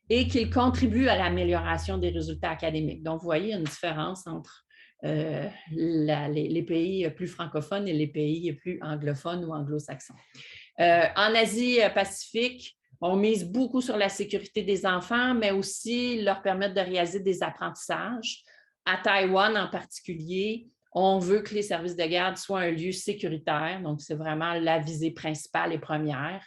Speaker 5: et qu'ils contribuent à l'amélioration des résultats académiques. Donc, vous voyez, il y a une différence entre les pays plus francophones et les pays plus anglophones ou anglo-saxons. En Asie-Pacifique, on mise beaucoup sur la sécurité des enfants, mais aussi leur permettre de réaliser des apprentissages. À Taïwan en particulier, on veut que les services de garde soient un lieu sécuritaire, donc c'est vraiment la visée principale et première.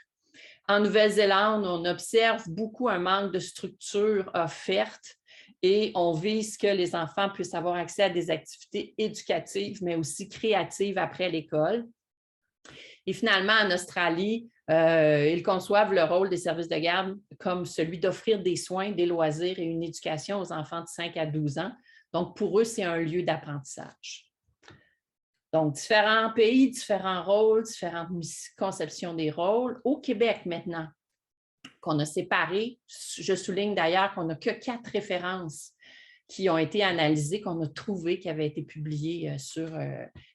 Speaker 5: En Nouvelle-Zélande, on observe beaucoup un manque de structure offerte et on vise que les enfants puissent avoir accès à des activités éducatives, mais aussi créatives après l'école. Et finalement, en Australie, ils conçoivent le rôle des services de garde comme celui d'offrir des soins, des loisirs et une éducation aux enfants de 5 à 12 ans. Donc, pour eux, c'est un lieu d'apprentissage. Donc, différents pays, différents rôles, différentes conceptions des rôles. Au Québec, maintenant, qu'on a séparé, je souligne d'ailleurs qu'on n'a que 4 références qui ont été analysées, qu'on a trouvées, qui avaient été publiées sur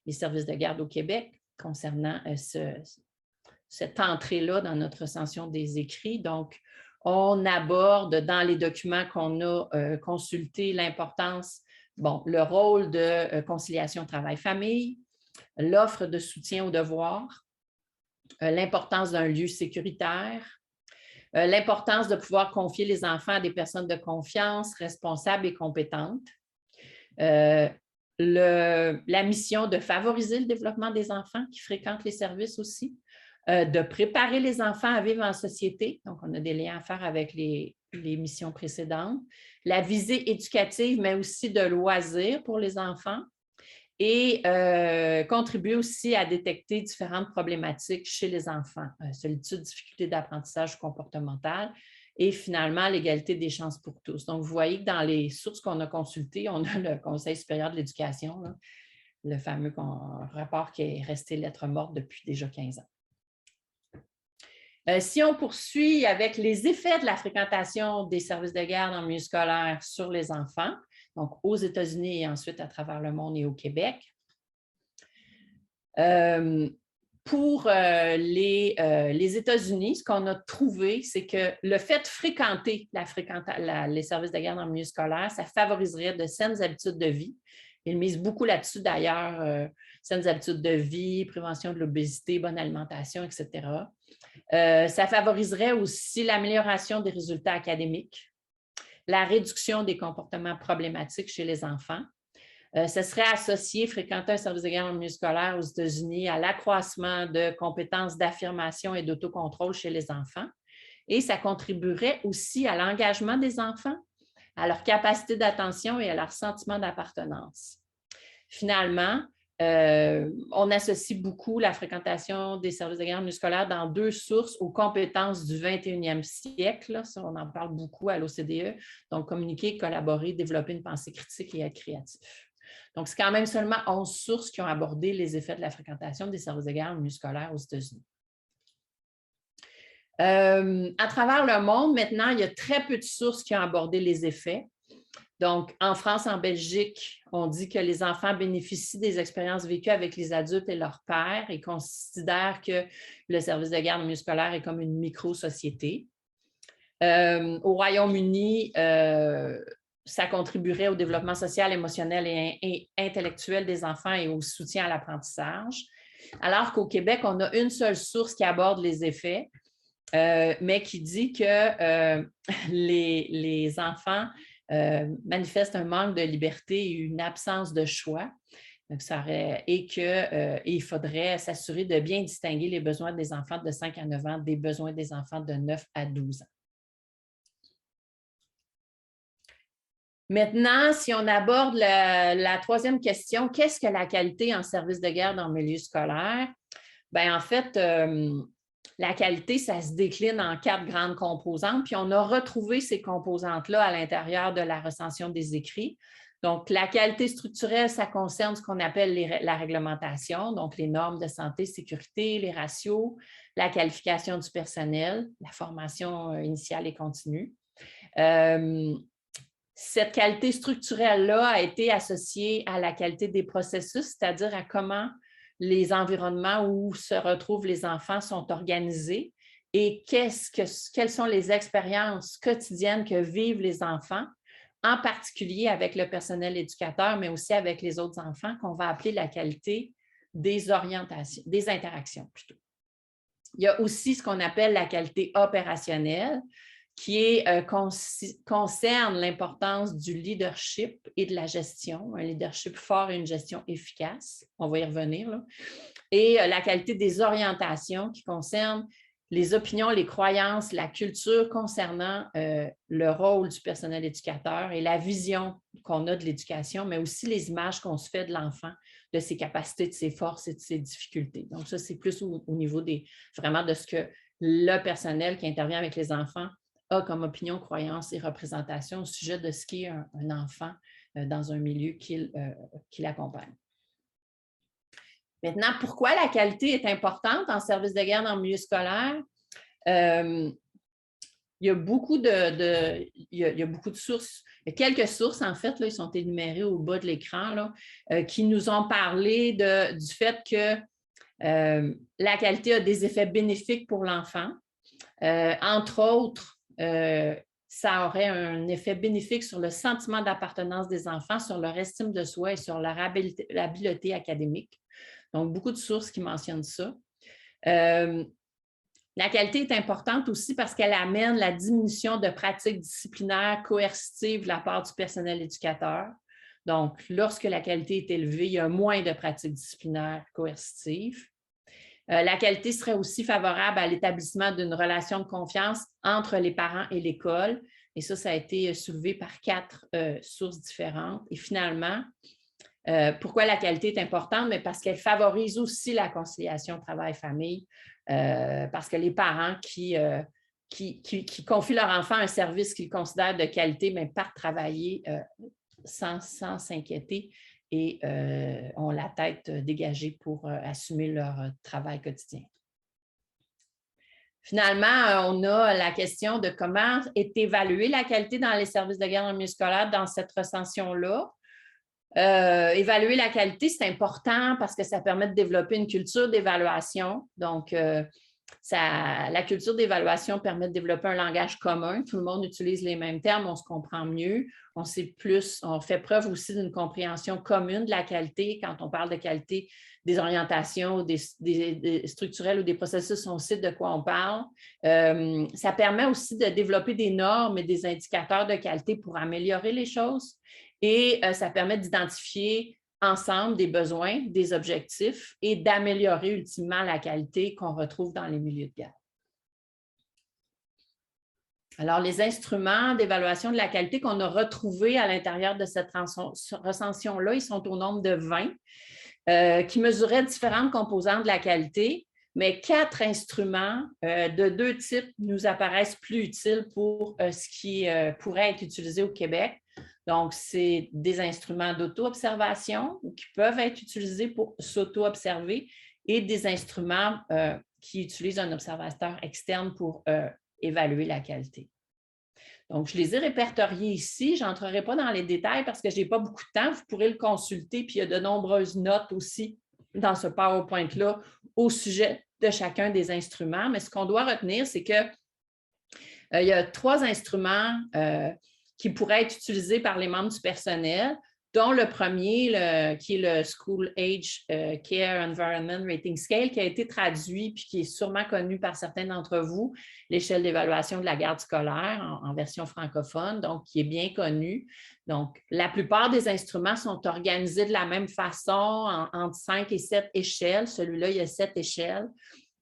Speaker 5: les services de garde au Québec concernant cette entrée-là dans notre recension des écrits. Donc, on aborde dans les documents qu'on a consultés l'importance, le rôle de conciliation travail-famille, l'offre de soutien aux devoirs, l'importance d'un lieu sécuritaire, l'importance de pouvoir confier les enfants à des personnes de confiance, responsables et compétentes, la mission de favoriser le développement des enfants qui fréquentent les services aussi, de préparer les enfants à vivre en société, donc on a des liens à faire avec les missions précédentes, la visée éducative, mais aussi de loisirs pour les enfants, et contribuer aussi à détecter différentes problématiques chez les enfants, solitude, difficulté d'apprentissage comportemental et finalement l'égalité des chances pour tous. Donc, vous voyez que dans les sources qu'on a consultées, on a le Conseil supérieur de l'éducation, le fameux rapport qui est resté lettre morte depuis déjà 15 ans. Si on poursuit avec les effets de la fréquentation des services de garde en milieu scolaire sur les enfants, donc aux États-Unis et ensuite à travers le monde et au Québec. Pour les États-Unis, ce qu'on a trouvé, c'est que le fait de fréquenter les services de garde en milieu scolaire, ça favoriserait de saines habitudes de vie. Ils misent beaucoup là-dessus d'ailleurs, saines habitudes de vie, prévention de l'obésité, bonne alimentation, etc. Ça favoriserait aussi l'amélioration des résultats académiques, la réduction des comportements problématiques chez les enfants. Ce serait associé, fréquenter un service de garde en milieu scolaire aux États-Unis, à l'accroissement de compétences d'affirmation et d'autocontrôle chez les enfants. Et ça contribuerait aussi à l'engagement des enfants, à leur capacité d'attention et à leur sentiment d'appartenance. Finalement, on associe beaucoup la fréquentation des services de garde en milieu scolaire dans 2 sources aux compétences du 21e siècle. Ça, on en parle beaucoup à l'OCDE. Donc, communiquer, collaborer, développer une pensée critique et être créatif. Donc, c'est quand même seulement 11 sources qui ont abordé les effets de la fréquentation des services de garde en milieu scolaire aux États-Unis. À travers le monde, maintenant, il y a très peu de sources qui ont abordé les effets. Donc, en France, en Belgique, on dit que les enfants bénéficient des expériences vécues avec les adultes et leurs pairs et considèrent que le service de garde en milieu scolaire est comme une micro-société. Au Royaume-Uni, ça contribuerait au développement social, émotionnel et intellectuel des enfants et au soutien à l'apprentissage. Alors qu'au Québec, on a une seule source qui aborde les effets, mais qui dit que les enfants manifestent un manque de liberté et une absence de choix. Donc, il faudrait s'assurer de bien distinguer les besoins des enfants de 5 à 9 ans des besoins des enfants de 9 à 12 ans. Maintenant, si on aborde la troisième question, qu'est-ce que la qualité en service de garde en milieu scolaire? Bien, en fait, la qualité, ça se décline en 4 grandes composantes, puis on a retrouvé ces composantes-là à l'intérieur de la recension des écrits. Donc, la qualité structurelle, ça concerne ce qu'on appelle la réglementation, donc les normes de santé, sécurité, les ratios, la qualification du personnel, la formation initiale et continue. Cette qualité structurelle-là a été associée à la qualité des processus, c'est-à-dire à comment les environnements où se retrouvent les enfants sont organisés et quelles sont les expériences quotidiennes que vivent les enfants, en particulier avec le personnel éducateur, mais aussi avec les autres enfants, qu'on va appeler la qualité des orientations, des interactions plutôt. Il y a aussi ce qu'on appelle la qualité opérationnelle, qui concerne l'importance du leadership et de la gestion, un leadership fort et une gestion efficace. On va y revenir, là. Et la qualité des orientations qui concerne les opinions, les croyances, la culture concernant le rôle du personnel éducateur et la vision qu'on a de l'éducation, mais aussi les images qu'on se fait de l'enfant, de ses capacités, de ses forces et de ses difficultés. Donc ça, c'est plus au niveau vraiment de ce que le personnel qui intervient avec les enfants a comme opinion, croyance et représentation au sujet de ce qu'est un enfant dans un milieu qu'il accompagne. Maintenant, pourquoi la qualité est importante en service de garde en milieu scolaire? Il y a beaucoup de sources. Il y a quelques sources, en fait, là, ils sont énumérées au bas de l'écran, là, qui nous ont parlé du fait que la qualité a des effets bénéfiques pour l'enfant. Entre autres, ça aurait un effet bénéfique sur le sentiment d'appartenance des enfants, sur leur estime de soi et sur leur habileté académique. Donc, beaucoup de sources qui mentionnent ça. La qualité est importante aussi parce qu'elle amène la diminution de pratiques disciplinaires coercitives de la part du personnel éducateur. Donc, lorsque la qualité est élevée, il y a moins de pratiques disciplinaires coercitives. La qualité serait aussi favorable à l'établissement d'une relation de confiance entre les parents et l'école. Et ça a été soulevé par 4 sources différentes. Et finalement, pourquoi la qualité est importante? Mais parce qu'elle favorise aussi la conciliation travail-famille, parce que les parents qui confient leur enfant un service qu'ils considèrent de qualité, mais partent travailler sans s'inquiéter et ont la tête dégagée pour assumer leur travail quotidien. Finalement, on a la question de comment est évaluée la qualité dans les services de garde en milieu scolaire dans cette recension-là. Évaluer la qualité, c'est important parce que ça permet de développer une culture d'évaluation. Donc, la culture d'évaluation permet de développer un langage commun. Tout le monde utilise les mêmes termes, on se comprend mieux. On fait preuve aussi d'une compréhension commune de la qualité. Quand on parle de qualité, des orientations, des structurelles ou des processus, on sait de quoi on parle. Ça permet aussi de développer des normes et des indicateurs de qualité pour améliorer les choses. Et ça permet d'identifier ensemble des besoins, des objectifs et d'améliorer ultimement la qualité qu'on retrouve dans les milieux de garde. Alors, les instruments d'évaluation de la qualité qu'on a retrouvés à l'intérieur de cette recension-là, ils sont au nombre de 20 qui mesuraient différentes composantes de la qualité, mais 4 instruments de 2 types nous apparaissent plus utiles pour ce qui pourrait être utilisé au Québec. Donc, c'est des instruments d'auto-observation qui peuvent être utilisés pour s'auto-observer et des instruments qui utilisent un observateur externe pour évaluer la qualité. Donc, je les ai répertoriés ici. Je n'entrerai pas dans les détails parce que je n'ai pas beaucoup de temps. Vous pourrez le consulter, puis il y a de nombreuses notes aussi dans ce PowerPoint-là au sujet de chacun des instruments. Mais ce qu'on doit retenir, c'est qu'il y a 3 instruments qui pourraient être utilisés par les membres du personnel, dont le premier, qui est le School Age Care Environment Rating Scale, qui a été traduit puis qui est sûrement connu par certains d'entre vous, l'échelle d'évaluation de la garde scolaire en version francophone, donc qui est bien connu. Donc, la plupart des instruments sont organisés de la même façon, entre 5 et 7 échelles. Celui-là, il y a 7 échelles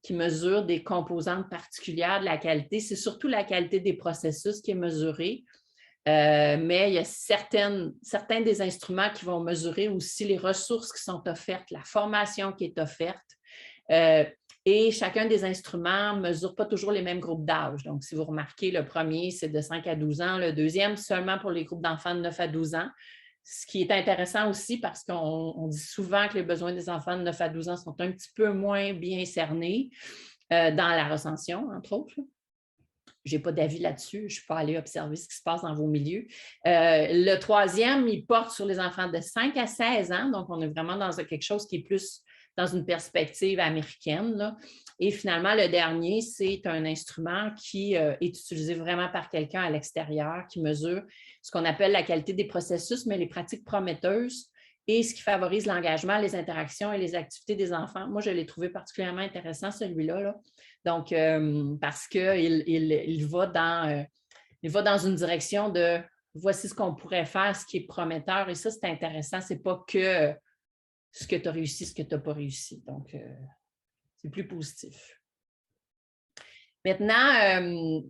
Speaker 5: qui mesurent des composantes particulières de la qualité. C'est surtout la qualité des processus qui est mesurée. Mais il y a certains des instruments qui vont mesurer aussi les ressources qui sont offertes, la formation qui est offerte. Et chacun des instruments ne mesure pas toujours les mêmes groupes d'âge. Donc, si vous remarquez, le premier, c'est de 5 à 12 ans, le deuxième, seulement pour les groupes d'enfants de 9 à 12 ans. Ce qui est intéressant aussi parce qu'on dit souvent que les besoins des enfants de 9 à 12 ans sont un petit peu moins bien cernés dans la recension, entre autres. Je n'ai pas d'avis là-dessus, je ne suis pas allée observer ce qui se passe dans vos milieux. Le troisième, il porte sur les enfants de 5 à 16 ans, donc on est vraiment dans quelque chose qui est plus dans une perspective américaine, là. Et finalement, le dernier, c'est un instrument qui est utilisé vraiment par quelqu'un à l'extérieur, qui mesure ce qu'on appelle la qualité des processus, mais les pratiques prometteuses et ce qui favorise l'engagement, les interactions et les activités des enfants. Moi, je l'ai trouvé particulièrement intéressant, celui-là, là. Donc, parce qu'il va dans une direction de voici ce qu'on pourrait faire, ce qui est prometteur. Et ça, c'est intéressant. Ce n'est pas que ce que tu as réussi, ce que tu n'as pas réussi. Donc, c'est plus positif. Maintenant,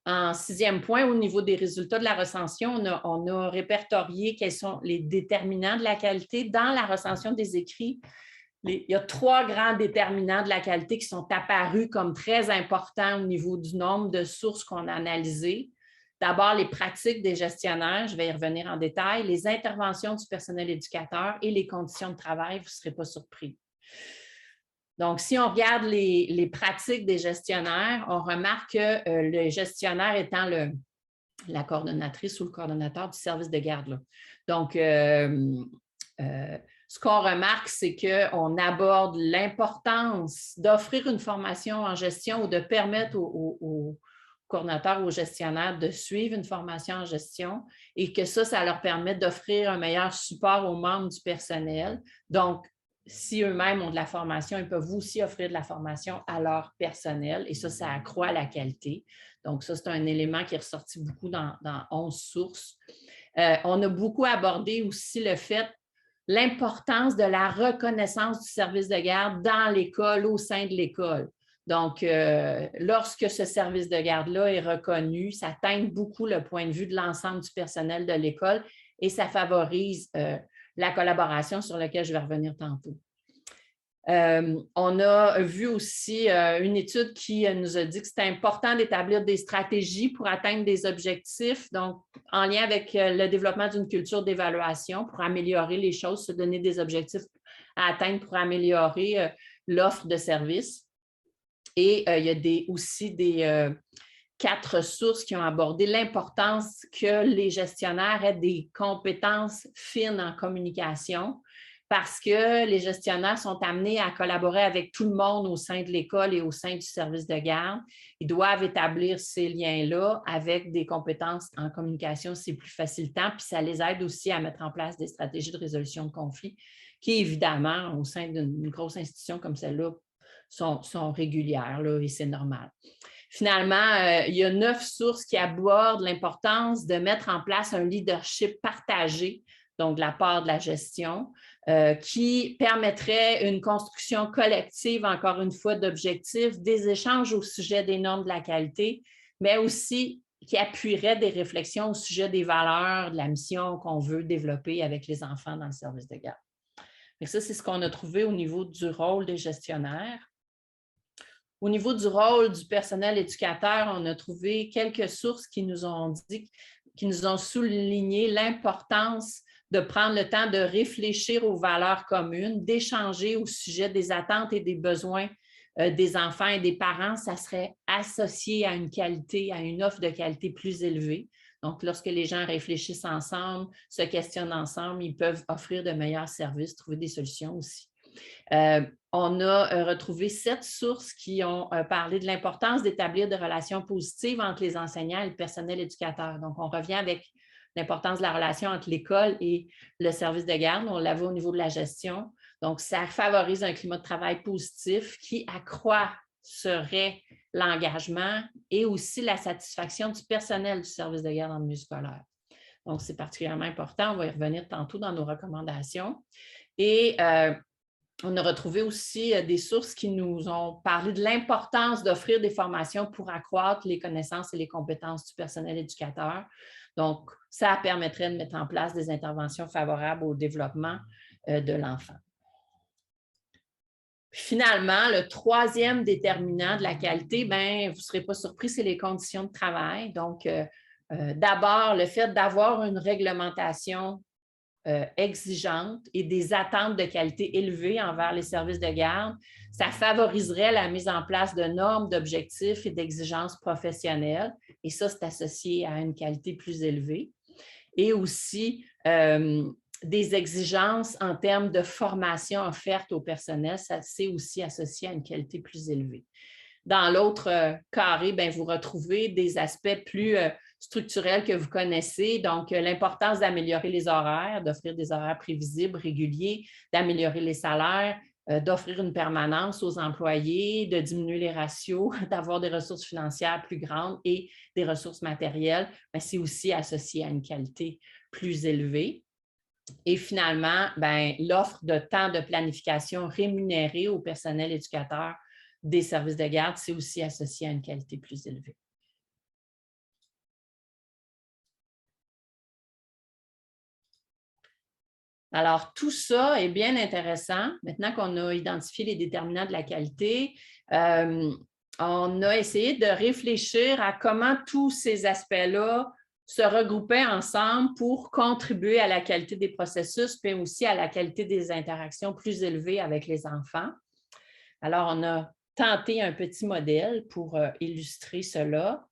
Speaker 5: en 6e point, au niveau des résultats de la recension, on a répertorié quels sont les déterminants de la qualité. Dans la recension des écrits, il y a 3 grands déterminants de la qualité qui sont apparus comme très importants au niveau du nombre de sources qu'on a analysées. D'abord, les pratiques des gestionnaires, je vais y revenir en détail, les interventions du personnel éducateur et les conditions de travail, vous ne serez pas surpris. Donc, si on regarde les pratiques des gestionnaires, on remarque que le gestionnaire étant la coordonnatrice ou le coordonnateur du service de garde, là. Donc, ce qu'on remarque, c'est qu'on aborde l'importance d'offrir une formation en gestion ou de permettre aux coordonnateurs ou aux gestionnaires de suivre une formation en gestion et que ça leur permet d'offrir un meilleur support aux membres du personnel. Donc, si eux-mêmes ont de la formation, ils peuvent aussi offrir de la formation à leur personnel et ça accroît la qualité. Donc, ça, c'est un élément qui est ressorti beaucoup dans 11 sources. On a beaucoup abordé aussi l'importance de la reconnaissance du service de garde dans l'école, au sein de l'école. Donc, lorsque ce service de garde-là est reconnu, ça teinte beaucoup le point de vue de l'ensemble du personnel de l'école et ça favorise la collaboration sur laquelle je vais revenir tantôt. On a vu aussi une étude qui nous a dit que c'était important d'établir des stratégies pour atteindre des objectifs, donc en lien avec le développement d'une culture d'évaluation pour améliorer les choses, se donner des objectifs à atteindre pour améliorer l'offre de services. Et il y a aussi des 4 sources qui ont abordé l'importance que les gestionnaires aient des compétences fines en communication parce que les gestionnaires sont amenés à collaborer avec tout le monde au sein de l'école et au sein du service de garde. Ils doivent établir ces liens-là avec des compétences en communication, c'est plus facilitant, puis ça les aide aussi à mettre en place des stratégies de résolution de conflits qui, évidemment, au sein d'une grosse institution comme celle-là, sont régulières là, et c'est normal. Finalement, il y a 9 sources qui abordent l'importance de mettre en place un leadership partagé, donc de la part de la gestion, qui permettrait une construction collective, encore une fois, d'objectifs, des échanges au sujet des normes de la qualité, mais aussi qui appuierait des réflexions au sujet des valeurs, de la mission qu'on veut développer avec les enfants dans le service de garde. Et ça, c'est ce qu'on a trouvé au niveau du rôle des gestionnaires. Au niveau du rôle du personnel éducateur, on a trouvé quelques sources qui nous ont souligné l'importance de prendre le temps de réfléchir aux valeurs communes, d'échanger au sujet des attentes et des besoins des enfants et des parents. Ça serait associé à une qualité, à une offre de qualité plus élevée. Donc, lorsque les gens réfléchissent ensemble, se questionnent ensemble, ils peuvent offrir de meilleurs services, trouver des solutions aussi. On a retrouvé 7 sources qui ont parlé de l'importance d'établir des relations positives entre les enseignants et le personnel éducateur. Donc, on revient avec l'importance de la relation entre l'école et le service de garde. On l'avait au niveau de la gestion. Donc, ça favorise un climat de travail positif qui accroîtrait l'engagement et aussi la satisfaction du personnel du service de garde en milieu scolaire. Donc, c'est particulièrement important. On va y revenir tantôt dans nos recommandations. Et on a retrouvé aussi des sources qui nous ont parlé de l'importance d'offrir des formations pour accroître les connaissances et les compétences du personnel éducateur. Donc, ça permettrait de mettre en place des interventions favorables au développement de l'enfant. Finalement, le troisième déterminant de la qualité, bien, vous ne serez pas surpris, c'est les conditions de travail. Donc, d'abord, le fait d'avoir une réglementation exigeante et des attentes de qualité élevées envers les services de garde, ça favoriserait la mise en place de normes, d'objectifs et d'exigences professionnelles. Et ça, c'est associé à une qualité plus élevée. Et aussi, des exigences en termes de formation offerte au personnel, ça c'est aussi associé à une qualité plus élevée. Dans l'autre carré, bien, vous retrouvez des aspects plus structurels que vous connaissez, donc l'importance d'améliorer les horaires, d'offrir des horaires prévisibles, réguliers, d'améliorer les salaires, d'offrir une permanence aux employés, de diminuer les ratios, d'avoir des ressources financières plus grandes et des ressources matérielles, mais c'est aussi associé à une qualité plus élevée. Et finalement, l'offre de temps de planification rémunéré au personnel éducateur des services de garde, c'est aussi associé à une qualité plus élevée. Alors, tout ça est bien intéressant. Maintenant qu'on a identifié les déterminants de la qualité, on a essayé de réfléchir à comment tous ces aspects-là se regroupaient ensemble pour contribuer à la qualité des processus, mais aussi à la qualité des interactions plus élevées avec les enfants. Alors, on a tenté un petit modèle pour illustrer cela.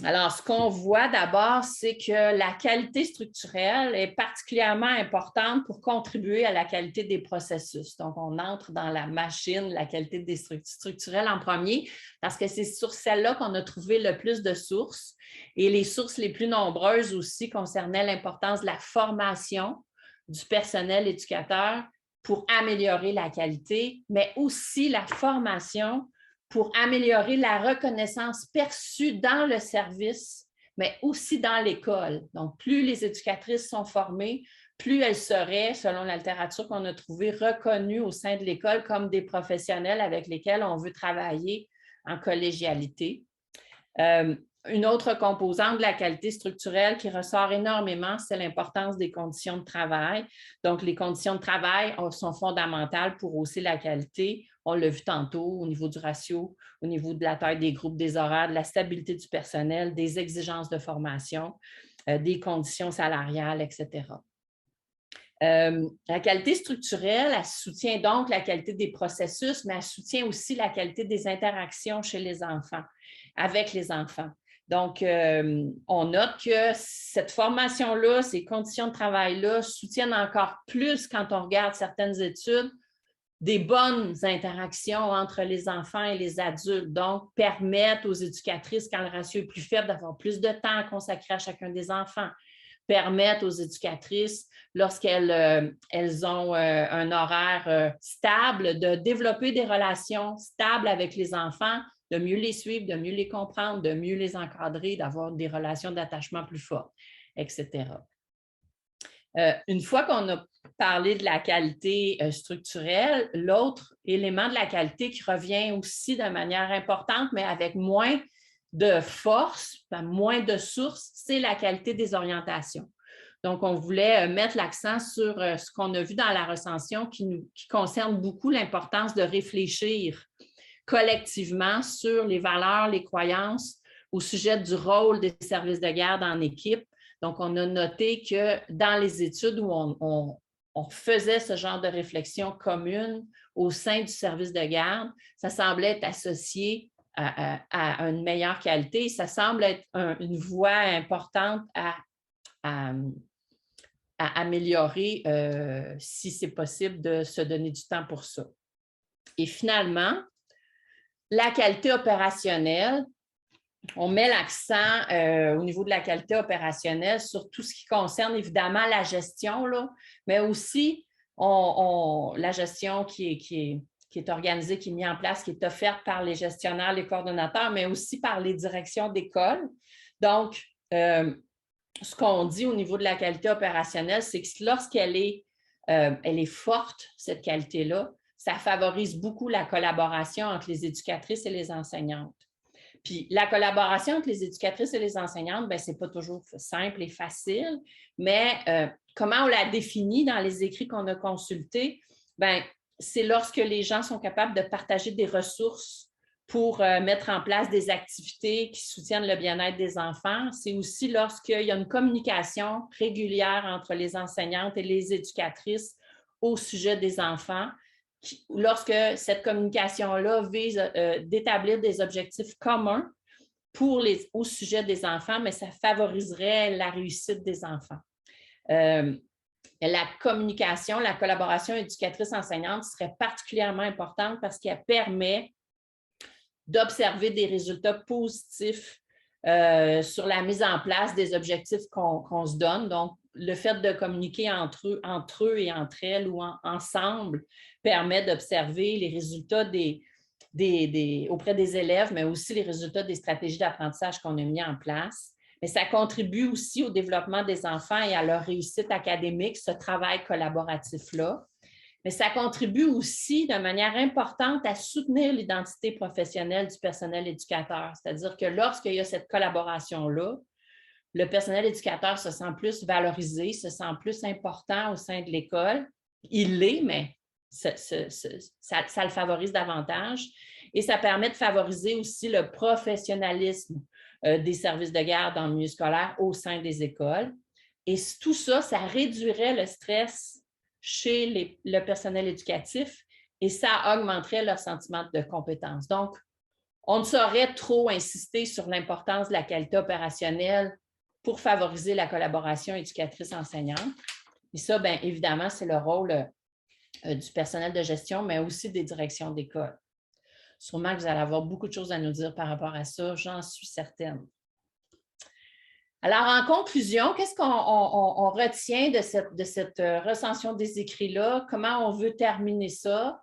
Speaker 5: Alors, ce qu'on voit d'abord, c'est que la qualité structurelle est particulièrement importante pour contribuer à la qualité des processus. Donc, on entre dans la machine, la qualité des structurelle en premier, parce que c'est sur celle-là qu'on a trouvé le plus de sources. Et les sources les plus nombreuses aussi concernaient l'importance de la formation du personnel éducateur pour améliorer la qualité, mais aussi la formation pour améliorer la reconnaissance perçue dans le service, mais aussi dans l'école. Donc, plus les éducatrices sont formées, plus elles seraient, selon la littérature qu'on a trouvée, reconnues au sein de l'école comme des professionnels avec lesquels on veut travailler en collégialité. Une autre composante de la qualité structurelle qui ressort énormément, c'est l'importance des conditions de travail. Donc, les conditions de travail sont fondamentales pour hausser la qualité. On l'a vu tantôt au niveau du ratio, au niveau de la taille des groupes, des horaires, de la stabilité du personnel, des exigences de formation, des conditions salariales, etc. La qualité structurelle, elle soutient donc la qualité des processus, mais elle soutient aussi la qualité des interactions chez les enfants, avec les enfants. Donc, on note que cette formation-là, ces conditions de travail-là soutiennent encore plus, quand on regarde certaines études, des bonnes interactions entre les enfants et les adultes, donc permettent aux éducatrices, quand le ratio est plus faible, d'avoir plus de temps à consacrer à chacun des enfants, permettent aux éducatrices, lorsqu'elles ont un horaire stable, de développer des relations stables avec les enfants, de mieux les suivre, de mieux les comprendre, de mieux les encadrer, d'avoir des relations d'attachement plus fortes, etc. Une fois qu'on a parlé de la qualité structurelle, l'autre élément de la qualité qui revient aussi de manière importante, mais avec moins de force, moins de sources, c'est la qualité des orientations. Donc, on voulait mettre l'accent sur ce qu'on a vu dans la recension qui concerne beaucoup l'importance de réfléchir collectivement sur les valeurs, les croyances au sujet du rôle des services de garde en équipe. Donc, on a noté que dans les études où on faisait ce genre de réflexion commune au sein du service de garde, ça semblait être associé à une meilleure qualité. Ça semble être une voie importante à améliorer si c'est possible de se donner du temps pour ça. Et finalement, la qualité opérationnelle, on met l'accent au niveau de la qualité opérationnelle sur tout ce qui concerne évidemment la gestion, là, mais aussi la gestion qui est organisée, qui est mise en place, qui est offerte par les gestionnaires, les coordonnateurs, mais aussi par les directions d'école. Donc, ce qu'on dit au niveau de la qualité opérationnelle, c'est que lorsqu'elle est elle est forte, cette qualité-là. Ça favorise beaucoup la collaboration entre les éducatrices et les enseignantes. Puis la collaboration entre les éducatrices et les enseignantes, ce n'est pas toujours simple et facile, mais comment on la définit dans les écrits qu'on a consultés? C'est lorsque les gens sont capables de partager des ressources pour mettre en place des activités qui soutiennent le bien-être des enfants. C'est aussi lorsqu'il y a une communication régulière entre les enseignantes et les éducatrices au sujet des enfants. Lorsque cette communication-là vise d'établir des objectifs communs au sujet des enfants, mais ça favoriserait la réussite des enfants. La communication, la collaboration éducatrice-enseignante serait particulièrement importante parce qu'elle permet d'observer des résultats positifs sur la mise en place des objectifs qu'on se donne. Donc, le fait de communiquer entre eux et entre elles ou ensemble permet d'observer les résultats auprès des élèves, mais aussi les résultats des stratégies d'apprentissage qu'on a mis en place. Mais ça contribue aussi au développement des enfants et à leur réussite académique, ce travail collaboratif-là. Mais ça contribue aussi de manière importante à soutenir l'identité professionnelle du personnel éducateur. C'est-à-dire que lorsqu'il y a cette collaboration-là, le personnel éducateur se sent plus valorisé, se sent plus important au sein de l'école. Il l'est, mais ça le favorise davantage. Et ça permet de favoriser aussi le professionnalisme des services de garde en milieu scolaire au sein des écoles. Et tout ça, ça réduirait le stress chez le personnel éducatif et ça augmenterait leur sentiment de compétence. Donc, on ne saurait trop insister sur l'importance de la qualité opérationnelle pour favoriser la collaboration éducatrice-enseignante. Et ça, bien évidemment, c'est le rôle du personnel de gestion, mais aussi des directions d'école. Sûrement que vous allez avoir beaucoup de choses à nous dire par rapport à ça, j'en suis certaine. Alors, en conclusion, qu'est-ce qu'on retient de cette recension des écrits-là? Comment on veut terminer ça?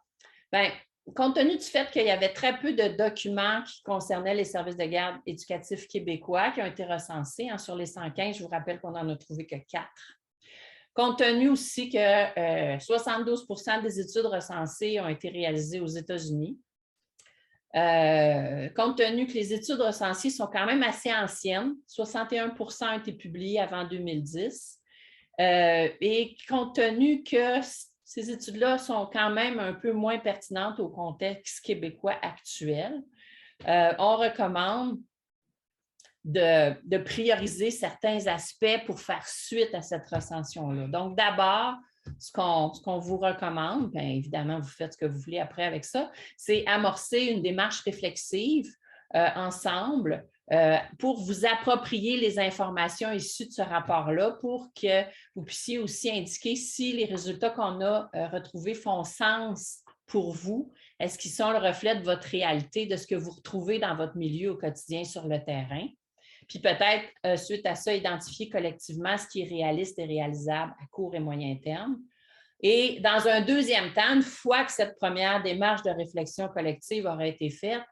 Speaker 5: Bien, compte tenu du fait qu'il y avait très peu de documents qui concernaient les services de garde éducatifs québécois qui ont été recensés, sur les 115, je vous rappelle qu'on n'en a trouvé que 4. Compte tenu aussi que 72 % des études recensées ont été réalisées aux États-Unis. Compte tenu que les études recensées sont quand même assez anciennes, 61 % ont été publiées avant 2010, et compte tenu que ces études-là sont quand même un peu moins pertinentes au contexte québécois actuel, on recommande de prioriser certains aspects pour faire suite à cette recension-là. Donc, d'abord, ce qu'on vous recommande, bien évidemment, vous faites ce que vous voulez après avec ça, c'est amorcer une démarche réflexive ensemble pour vous approprier les informations issues de ce rapport-là pour que vous puissiez aussi indiquer si les résultats qu'on a retrouvés font sens pour vous. Est-ce qu'ils sont le reflet de votre réalité, de ce que vous retrouvez dans votre milieu au quotidien sur le terrain? Puis peut-être, suite à ça, identifier collectivement ce qui est réaliste et réalisable à court et moyen terme. Et dans un deuxième temps, une fois que cette première démarche de réflexion collective aura été faite,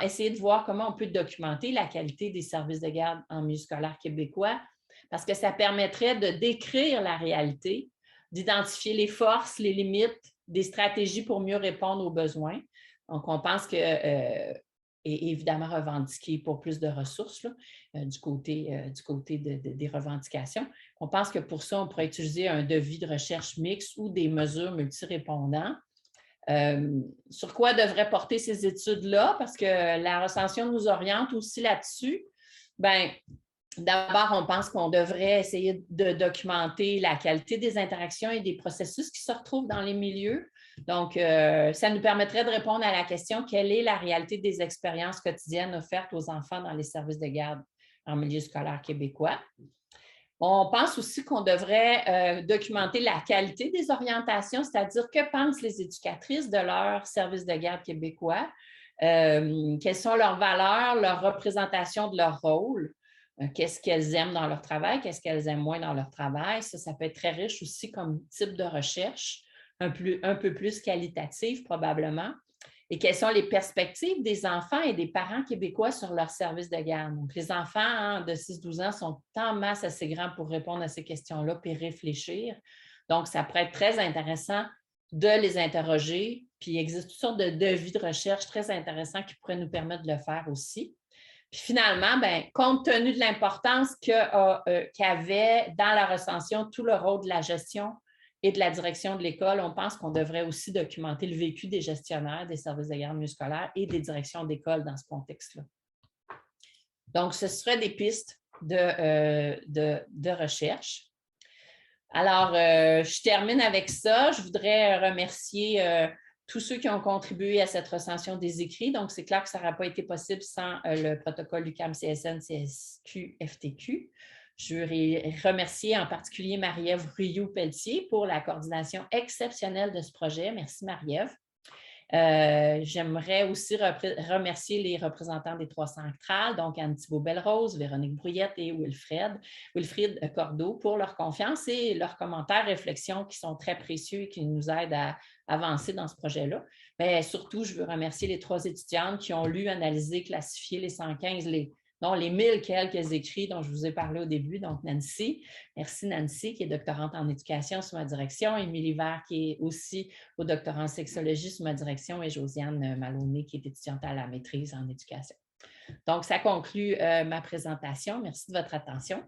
Speaker 5: essayer de voir comment on peut documenter la qualité des services de garde en milieu scolaire québécois, parce que ça permettrait de décrire la réalité, d'identifier les forces, les limites, des stratégies pour mieux répondre aux besoins. Donc, on pense que et évidemment revendiquer pour plus de ressources là, du côté des revendications. On pense que pour ça, on pourrait utiliser un devis de recherche mixte ou des mesures multirépondants. Sur quoi devraient porter ces études-là? Parce que la recension nous oriente aussi là-dessus. Bien, d'abord, on pense qu'on devrait essayer de documenter la qualité des interactions et des processus qui se retrouvent dans les milieux. Donc, ça nous permettrait de répondre à la question « Quelle est la réalité des expériences quotidiennes offertes aux enfants dans les services de garde en milieu scolaire québécois? » On pense aussi qu'on devrait documenter la qualité des orientations, c'est-à-dire que pensent les éducatrices de leurs services de garde québécois, quelles sont leurs valeurs, leur représentation de leur rôle, qu'est-ce qu'elles aiment dans leur travail, qu'est-ce qu'elles aiment moins dans leur travail. Ça peut être très riche aussi comme type de recherche. Un peu plus qualitative probablement, et quelles sont les perspectives des enfants et des parents québécois sur leur service de garde. Donc, les enfants de 6-12 ans sont en masse assez grands pour répondre à ces questions-là puis réfléchir. Donc, ça pourrait être très intéressant de les interroger. Puis, il existe toutes sortes de devis de recherche très intéressants qui pourraient nous permettre de le faire aussi. Puis finalement, bien, compte tenu de l'importance qu'avait dans la recension tout le rôle de la gestion et de la direction de l'école, on pense qu'on devrait aussi documenter le vécu des gestionnaires des services de garde milieu scolaire et des directions d'école dans ce contexte-là. Donc, ce seraient des pistes de recherche. Alors, je termine avec ça. Je voudrais remercier tous ceux qui ont contribué à cette recension des écrits. Donc, c'est clair que ça n'aurait pas été possible sans le protocole UQAM-CSN-CSQ-FTQ. Je veux remercier en particulier Marie-Ève Rioux-Pelletier pour la coordination exceptionnelle de ce projet. Merci, Marie-Ève. J'aimerais aussi remercier les représentants des 3 centrales, donc Anne-Thibault Belrose, Véronique Brouillette et Wilfrid Cordeau pour leur confiance et leurs commentaires, réflexions qui sont très précieux et qui nous aident à avancer dans ce projet-là. Mais surtout, je veux remercier les 3 étudiantes qui ont lu, analysé, classifié les 115, les 1000 quelques écrits dont je vous ai parlé au début. Donc, Nancy, merci Nancy, qui est doctorante en éducation sous ma direction, Émilie Vert, qui est aussi au doctorat en sexologie sous ma direction, et Josiane Maloney, qui est étudiante à la maîtrise en éducation. Donc, ça conclut ma présentation. Merci de votre attention.